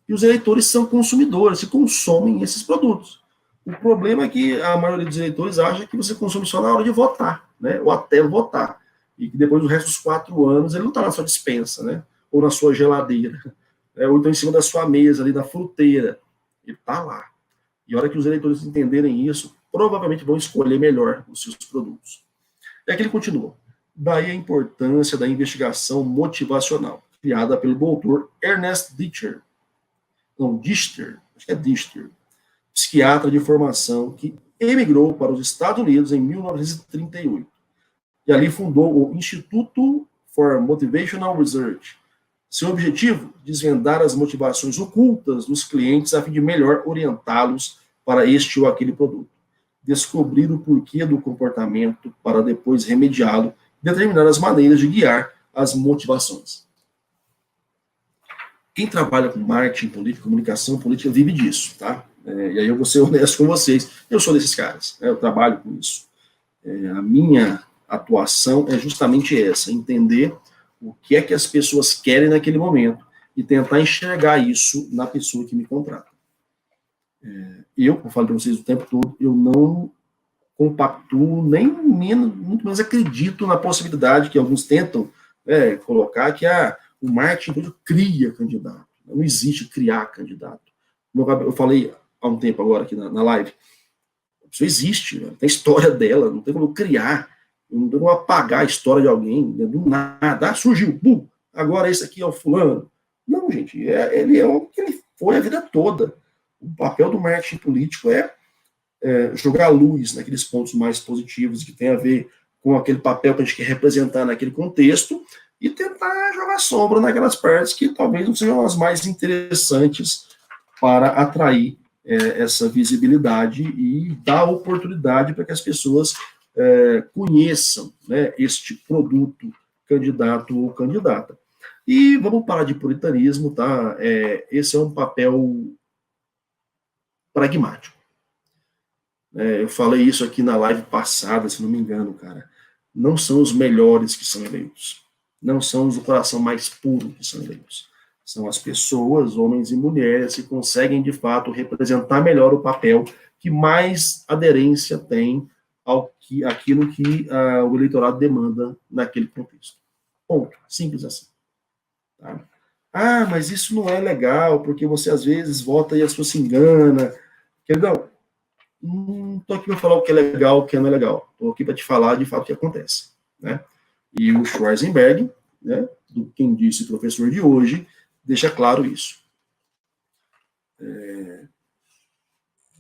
E os eleitores são consumidores, se consomem esses produtos. O problema é que a maioria dos eleitores acha que você consome só na hora de votar, né? Ou até votar. E que depois do resto dos 4 anos ele não está na sua despensa, né? Ou na sua geladeira, ou então em cima da sua mesa, ali da fruteira. Ele está lá. E a hora que os eleitores entenderem isso, provavelmente vão escolher melhor os seus produtos. E aqui ele continua. Daí a importância da investigação motivacional, criada pelo doutor Ernest Dichter. Não, Dichter, acho que é Dichter, psiquiatra de formação que emigrou para os Estados Unidos em 1938. E ali fundou o Instituto for Motivational Research. Seu objetivo, desvendar as motivações ocultas dos clientes a fim de melhor orientá-los para este ou aquele produto. Descobrir o porquê do comportamento para depois remediá-lo, determinar as maneiras de guiar as motivações. Quem trabalha com marketing político, comunicação política, vive disso, tá? E aí eu vou ser honesto com vocês, eu sou desses caras, eu trabalho com isso. A minha atuação é justamente essa, entender o que é que as pessoas querem naquele momento e tentar enxergar isso na pessoa que me contrata. Eu falo para vocês o tempo todo, eu não compactuo, nem muito menos acredito na possibilidade que alguns tentam colocar que o marketing cria candidato. Não existe criar candidato. Eu falei há um tempo agora aqui na live, a pessoa existe, tem a história dela, não tem como criar, não tem como apagar a história de alguém, né, do nada, surgiu, agora esse aqui é o fulano. Não, gente, ele é o que ele foi a vida toda. O papel do marketing político é jogar luz naqueles pontos mais positivos que tem a ver com aquele papel que a gente quer representar naquele contexto e tentar jogar sombra naquelas partes que talvez não sejam as mais interessantes para atrair essa visibilidade e dar oportunidade para que as pessoas conheçam, né, este produto, candidato ou candidata. E vamos parar de puritanismo, tá? Esse é um papel pragmático. Eu falei isso aqui na live passada, se não me engano, cara. Não são os melhores que são eleitos. não são os do coração mais puro que são eleitos. São as pessoas, homens e mulheres, que conseguem, de fato, representar melhor o papel que mais aderência tem àquilo que o eleitorado demanda naquele contexto. Ponto. Simples assim. Tá? Ah, mas isso não é legal, porque você às vezes vota e a pessoa se engana. Não, não estou aqui para falar o que é legal, o que não é legal. Estou aqui para te falar de fato o que acontece. Né? E o Schwarzenberg, né, do Quem Disse Professor de hoje, deixa claro isso.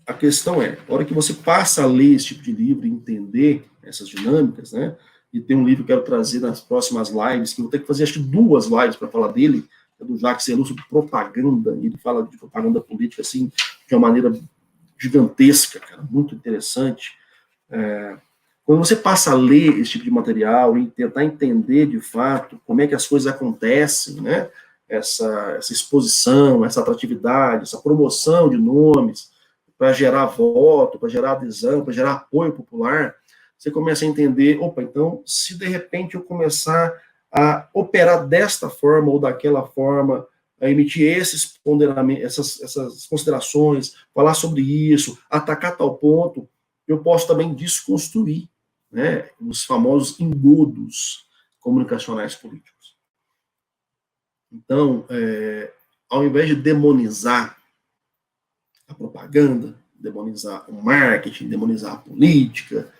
A questão é, a hora que você passa a ler esse tipo de livro e entender essas dinâmicas, né, e tem um livro que eu quero trazer nas próximas lives, que eu vou ter que fazer acho que 2 lives para falar dele, é do Jacques Ellul, sobre propaganda, e ele fala de propaganda política, assim, de uma maneira gigantesca, cara, muito interessante. Quando você passa a ler esse tipo de material e tentar entender, de fato, como é que as coisas acontecem, né, essa exposição, essa atratividade, essa promoção de nomes, para gerar voto, para gerar adesão, para gerar apoio popular, você começa a entender, opa, então, se de repente eu começar a operar desta forma ou daquela forma, a emitir esses ponderamentos, essas considerações, falar sobre isso, atacar tal ponto, eu posso também desconstruir, né, os famosos engodos comunicacionais políticos. Então, ao invés de demonizar a propaganda, demonizar o marketing, demonizar a política,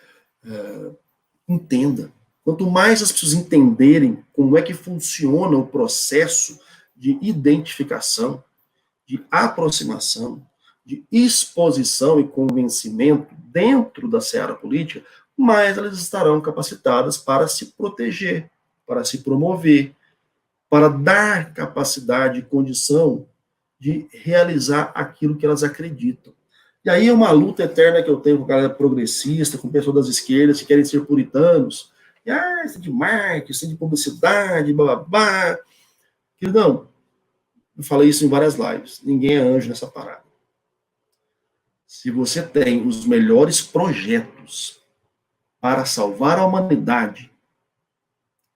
entenda. Quanto mais as pessoas entenderem como é que funciona o processo de identificação, de aproximação, de exposição e convencimento dentro da seara política, mais elas estarão capacitadas para se proteger, para se promover, para dar capacidade e condição de realizar aquilo que elas acreditam. E aí é uma luta eterna que eu tenho com a galera progressista, com pessoas das esquerdas que querem ser puritanos. E, isso é de marketing, isso é de publicidade, blá, blá, blá. Queridão, eu falei isso em várias lives. Ninguém é anjo nessa parada. Se você tem os melhores projetos para salvar a humanidade,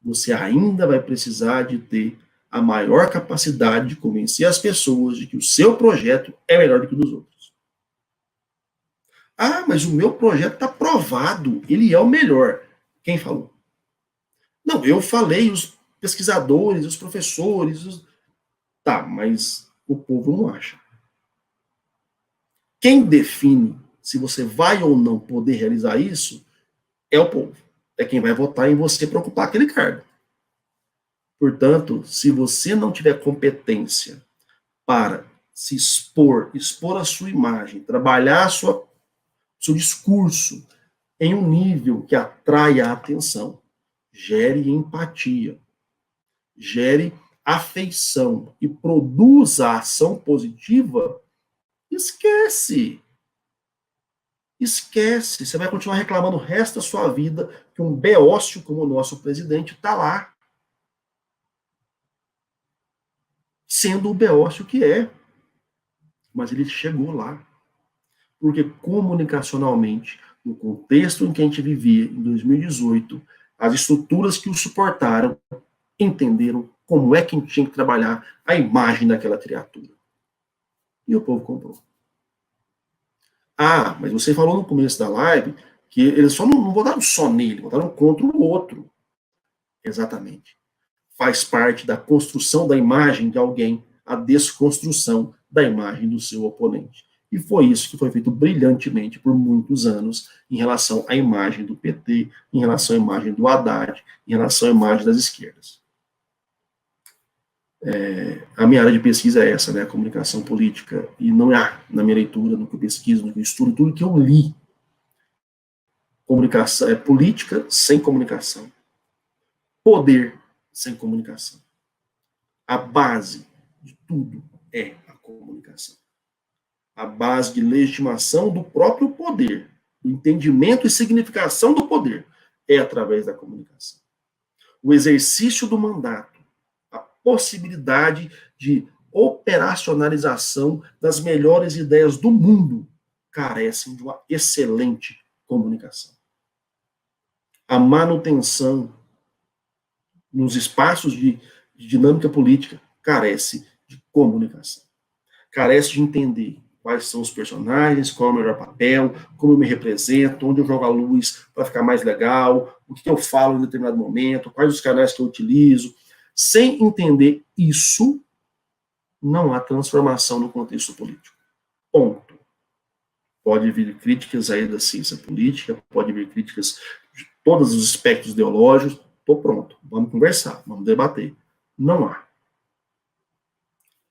você ainda vai precisar de ter a maior capacidade de convencer as pessoas de que o seu projeto é melhor do que o dos outros. Ah, mas o meu projeto está provado, ele é o melhor. Quem falou? Não, eu falei, os pesquisadores, os professores. Tá, mas o povo não acha. Quem define se você vai ou não poder realizar isso é o povo. É quem vai votar em você para ocupar aquele cargo. Portanto, se você não tiver competência para se expor a sua imagem, trabalhar seu discurso em um nível que atraia a atenção, gere empatia, gere afeição e produza a ação positiva, esquece. Esquece. Você vai continuar reclamando o resto da sua vida que um beócio como o nosso presidente está lá. Sendo o beócio que é. Mas ele chegou lá. Porque comunicacionalmente, no contexto em que a gente vivia em 2018, as estruturas que o suportaram entenderam como é que a gente tinha que trabalhar a imagem daquela criatura. E o povo comprou. Ah, mas você falou no começo da live que eles só não votaram só nele, votaram contra o outro. Exatamente. Faz parte da construção da imagem de alguém, a desconstrução da imagem do seu oponente. E foi isso que foi feito brilhantemente por muitos anos em relação à imagem do PT, em relação à imagem do Haddad, em relação à imagem das esquerdas. A minha área de pesquisa é essa, né, a comunicação política, e não há, na minha leitura, no que eu pesquiso, no que eu estudo, tudo que eu li. Comunicação é política sem comunicação. Poder sem comunicação. A base de tudo é a comunicação. A base de legitimação do próprio poder, do entendimento e significação do poder, é através da comunicação. O exercício do mandato, a possibilidade de operacionalização das melhores ideias do mundo, carecem de uma excelente comunicação. A manutenção nos espaços de dinâmica política, carece de comunicação. Carece de entender quais são os personagens, qual é o melhor papel, como eu me represento, onde eu jogo a luz para ficar mais legal, o que eu falo em determinado momento, quais os canais que eu utilizo. Sem entender isso, não há transformação no contexto político. Ponto. Pode vir críticas aí da ciência política, pode vir críticas de todos os espectros ideológicos. Estou pronto, vamos conversar, vamos debater. Não há.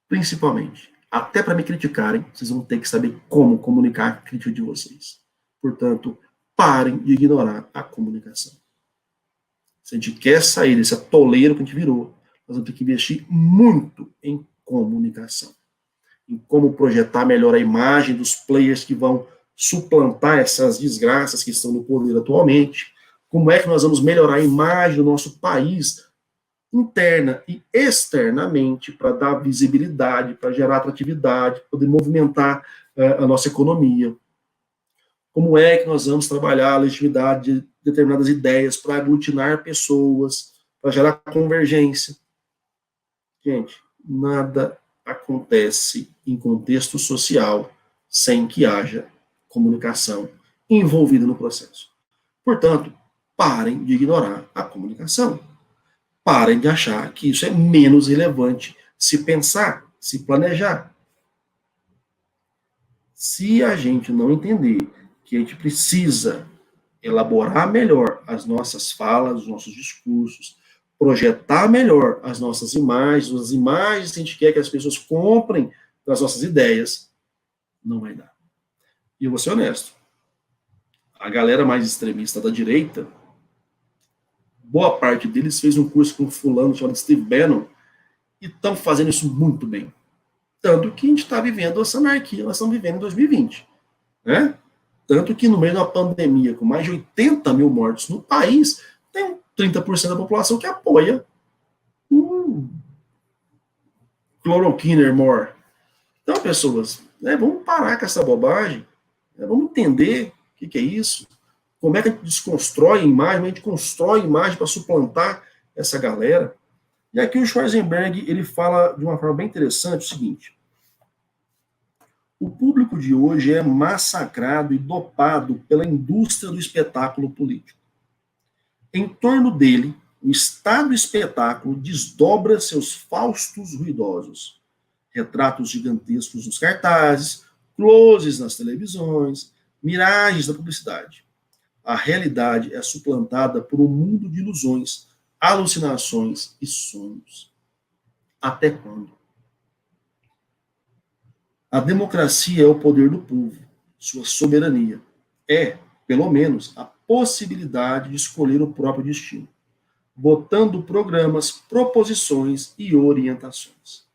Principalmente, até para me criticarem, vocês vão ter que saber como comunicar a crítica de vocês. Portanto, parem de ignorar a comunicação. Se a gente quer sair desse atoleiro que a gente virou, nós vamos ter que investir muito em comunicação. Em como projetar melhor a imagem dos players que vão suplantar essas desgraças que estão no poder atualmente. Como é que nós vamos melhorar a imagem do nosso país interna e externamente para dar visibilidade, para gerar atratividade, poder movimentar a nossa economia. Como é que nós vamos trabalhar a legitimidade de determinadas ideias para aglutinar pessoas, para gerar convergência. Gente, nada acontece em contexto social sem que haja comunicação envolvida no processo. Portanto, parem de ignorar a comunicação. Parem de achar que isso é menos relevante se pensar, se planejar. Se a gente não entender que a gente precisa elaborar melhor as nossas falas, os nossos discursos, projetar melhor as nossas imagens, as imagens que a gente quer que as pessoas comprem das nossas ideias, não vai dar. E eu vou ser honesto, a galera mais extremista da direita, boa parte deles fez um curso com um fulano chamado Steve Bannon e estão fazendo isso muito bem. Tanto que a gente está vivendo essa anarquia, nós estamos vivendo em 2020. Né? Tanto que no meio da pandemia, com mais de 80 mil mortos no país, tem 30% da população que apoia o chloroquine more. Então, pessoas, vamos parar com essa bobagem, vamos entender o que é isso, como é que a gente desconstrói a imagem, a gente constrói a imagem para suplantar essa galera. E aqui o Schwarzenberg, ele fala de uma forma bem interessante o seguinte: o público de hoje é massacrado e dopado pela indústria do espetáculo político. Em torno dele, o Estado do espetáculo desdobra seus faustos ruidosos. Retratos gigantescos nos cartazes, closes nas televisões, miragens da publicidade. A realidade é suplantada por um mundo de ilusões, alucinações e sonhos. Até quando? A democracia é o poder do povo, sua soberania. É, pelo menos, a possibilidade de escolher o próprio destino, votando programas, proposições e orientações,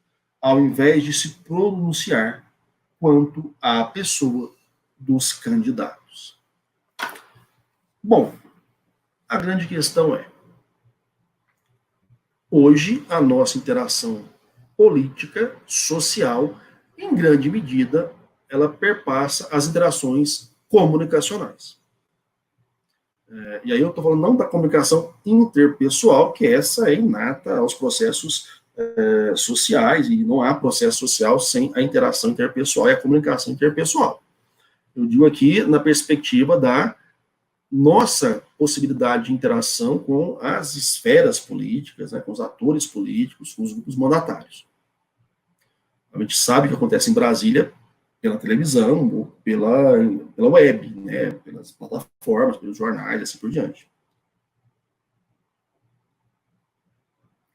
ao invés de se pronunciar quanto à pessoa dos candidatos. Bom, a grande questão é, hoje a nossa interação política, social, em grande medida, ela perpassa as interações comunicacionais. E aí eu estou falando não da comunicação interpessoal, que essa é inata aos processos sociais, e não há processo social sem a interação interpessoal e a comunicação interpessoal. Eu digo aqui na perspectiva da nossa possibilidade de interação com as esferas políticas, com os atores políticos, com os grupos mandatários. A gente sabe o que acontece em Brasília pela televisão, ou pela web, pelas plataformas, pelos jornais, assim por diante.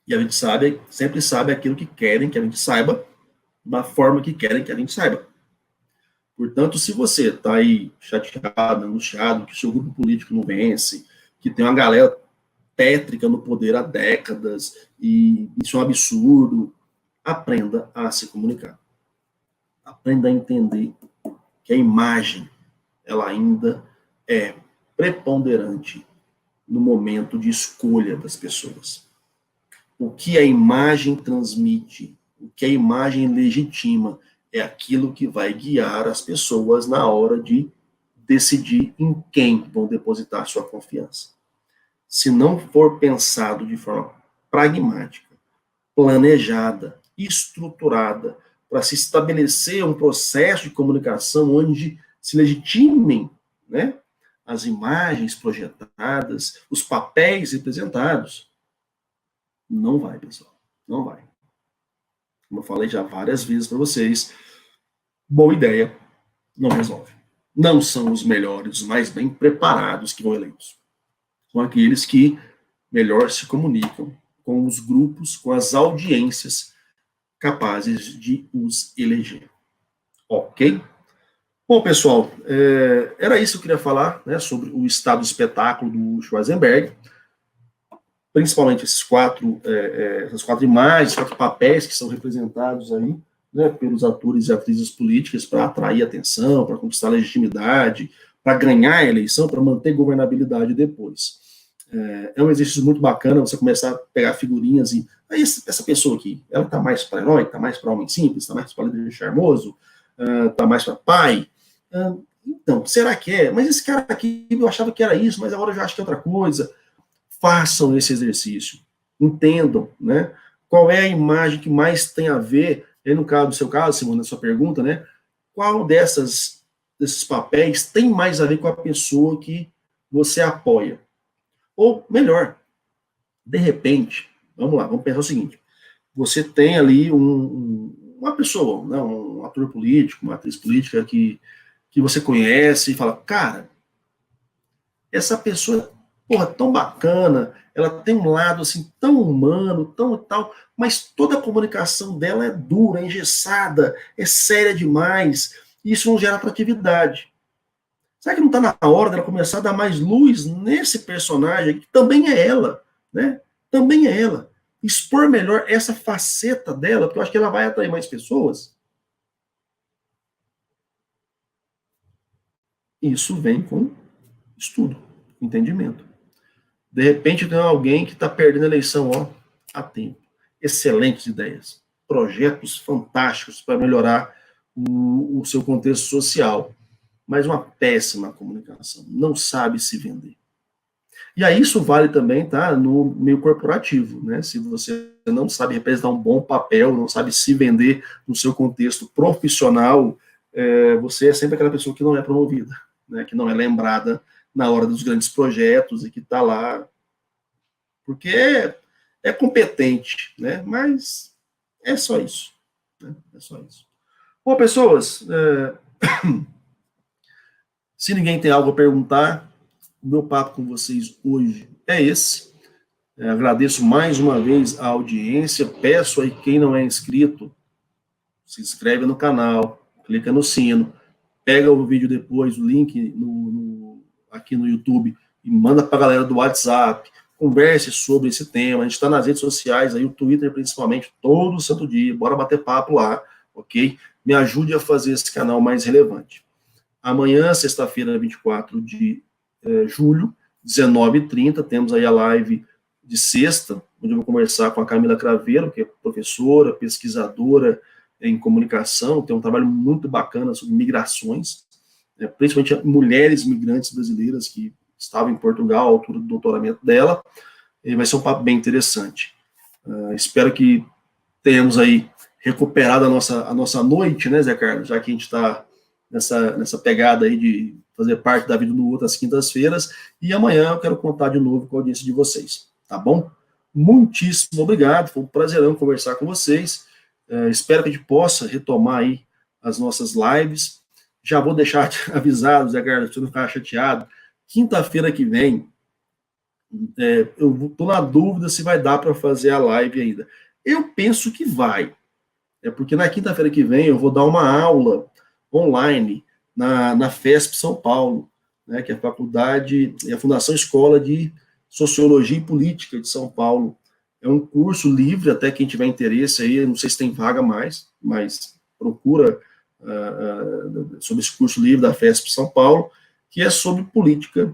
E a gente sempre sabe aquilo que querem que a gente saiba, da forma que querem que a gente saiba. Portanto, se você está aí chateado, angustiado, que o seu grupo político não vence, que tem uma galera tétrica no poder há décadas, e isso é um absurdo, aprenda a se comunicar. Aprenda a entender que a imagem, ela ainda é preponderante no momento de escolha das pessoas. O que a imagem transmite, o que a imagem legitima, é aquilo que vai guiar as pessoas na hora de decidir em quem vão depositar sua confiança. Se não for pensado de forma pragmática, planejada, estruturada, para se estabelecer um processo de comunicação onde se legitimem, né, as imagens projetadas, os papéis representados. Não vai, pessoal. Não vai. Como eu falei já várias vezes para vocês, boa ideia não resolve. Não são os melhores, os mais bem preparados que vão eleitos. São aqueles que melhor se comunicam com os grupos, com as audiências capazes de os eleger. Ok? Bom, pessoal, era isso que eu queria falar, né, sobre o estado do espetáculo do Schwarzenberg, principalmente essas quatro imagens, 4 papéis que são representados aí, né, pelos atores e atrizes políticas para atrair atenção, para conquistar legitimidade, para ganhar a eleição, para manter governabilidade depois. É um exercício muito bacana você começar a pegar figurinhas e essa pessoa aqui, ela está mais para herói, está mais para homem simples, está mais para líder charmoso, está mais para pai. Então, será que é? Mas esse cara aqui, eu achava que era isso, mas agora eu já acho que é outra coisa. Façam esse exercício, entendam, né? Qual é a imagem que mais tem a ver, aí no caso do seu caso, Simone, na sua pergunta, né? Qual desses papéis tem mais a ver com a pessoa que você apoia? Ou, melhor, de repente, vamos lá, vamos pensar o seguinte, você tem ali uma pessoa, né, um ator político, uma atriz política que você conhece e fala, cara, essa pessoa, porra, tão bacana, ela tem um lado, assim, tão humano, tão tal, mas toda a comunicação dela é dura, é engessada, é séria demais, e isso não gera atratividade. Será que não está na hora dela começar a dar mais luz nesse personagem, que também é ela, né? Também é ela. Expor melhor essa faceta dela, porque eu acho que ela vai atrair mais pessoas. Isso vem com estudo, entendimento. De repente tem alguém que está perdendo a eleição, ó, há tempo. Excelentes ideias. Projetos fantásticos para melhorar o seu contexto social. Mas uma péssima comunicação, não sabe se vender. E aí isso vale também, tá, no meio corporativo, né? Se você não sabe representar um bom papel, não sabe se vender no seu contexto profissional, você é sempre aquela pessoa que não é promovida, né? Que não é lembrada na hora dos grandes projetos e que está lá porque é competente, né? Mas é só isso, né? É só isso. Bom, pessoas, se ninguém tem algo a perguntar, o meu papo com vocês hoje é esse. Agradeço mais uma vez a audiência. Peço aí quem não é inscrito, se inscreve no canal, clica no sino, pega o vídeo depois, o link aqui no YouTube e manda para a galera do WhatsApp. Converse sobre esse tema. A gente está nas redes sociais, aí o Twitter principalmente, todo santo dia. Bora bater papo lá, ok? Me ajude a fazer esse canal mais relevante. Amanhã, sexta-feira, 24 de julho, 19h30, temos aí a live de sexta, onde eu vou conversar com a Camila Craveiro, que é professora, pesquisadora em comunicação, tem um trabalho muito bacana sobre migrações, principalmente mulheres migrantes brasileiras que estavam em Portugal à altura do doutoramento dela, e vai ser um papo bem interessante. Espero que tenhamos aí recuperado a nossa noite, né, Zé Carlos, já que a gente está nessa pegada aí de fazer parte da vida do outro às quintas-feiras, e amanhã eu quero contar de novo com a audiência de vocês, tá bom? Muitíssimo obrigado, foi um prazerão conversar com vocês, espero que a gente possa retomar aí as nossas lives, já vou deixar avisado, Zé Carlos, para você não ficar chateado, quinta-feira que vem, eu estou na dúvida se vai dar para fazer a live ainda. Eu penso que vai, porque na quinta-feira que vem eu vou dar uma aula online na FESP São Paulo, né, que é a faculdade e a Fundação Escola de Sociologia e Política de São Paulo. É um curso livre, até quem tiver interesse aí, não sei se tem vaga mais, mas procura sobre esse curso livre da FESP São Paulo, que é sobre política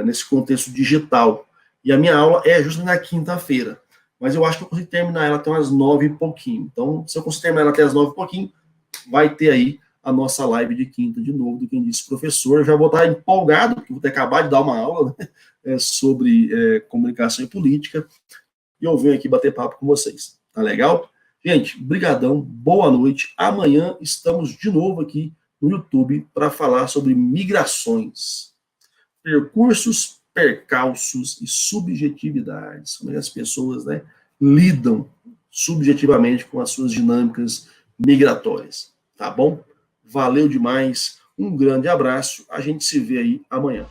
nesse contexto digital. E a minha aula é justamente na quinta-feira, mas eu acho que eu consigo terminar ela até umas 9 e pouquinho. Então, se eu conseguir terminar ela até as 9 e pouquinho, vai ter aí a nossa live de quinta de novo, do Quem Disse Professor. Eu já vou estar empolgado, porque vou ter acabado de dar uma aula, né, sobre comunicação e política, e eu venho aqui bater papo com vocês. Tá legal? Gente, brigadão, boa noite. Amanhã estamos de novo aqui no YouTube para falar sobre migrações, percursos, percalços e subjetividades. Como é que as pessoas, né, lidam subjetivamente com as suas dinâmicas migratórias. Tá bom? Valeu demais. Um grande abraço. A gente se vê aí amanhã.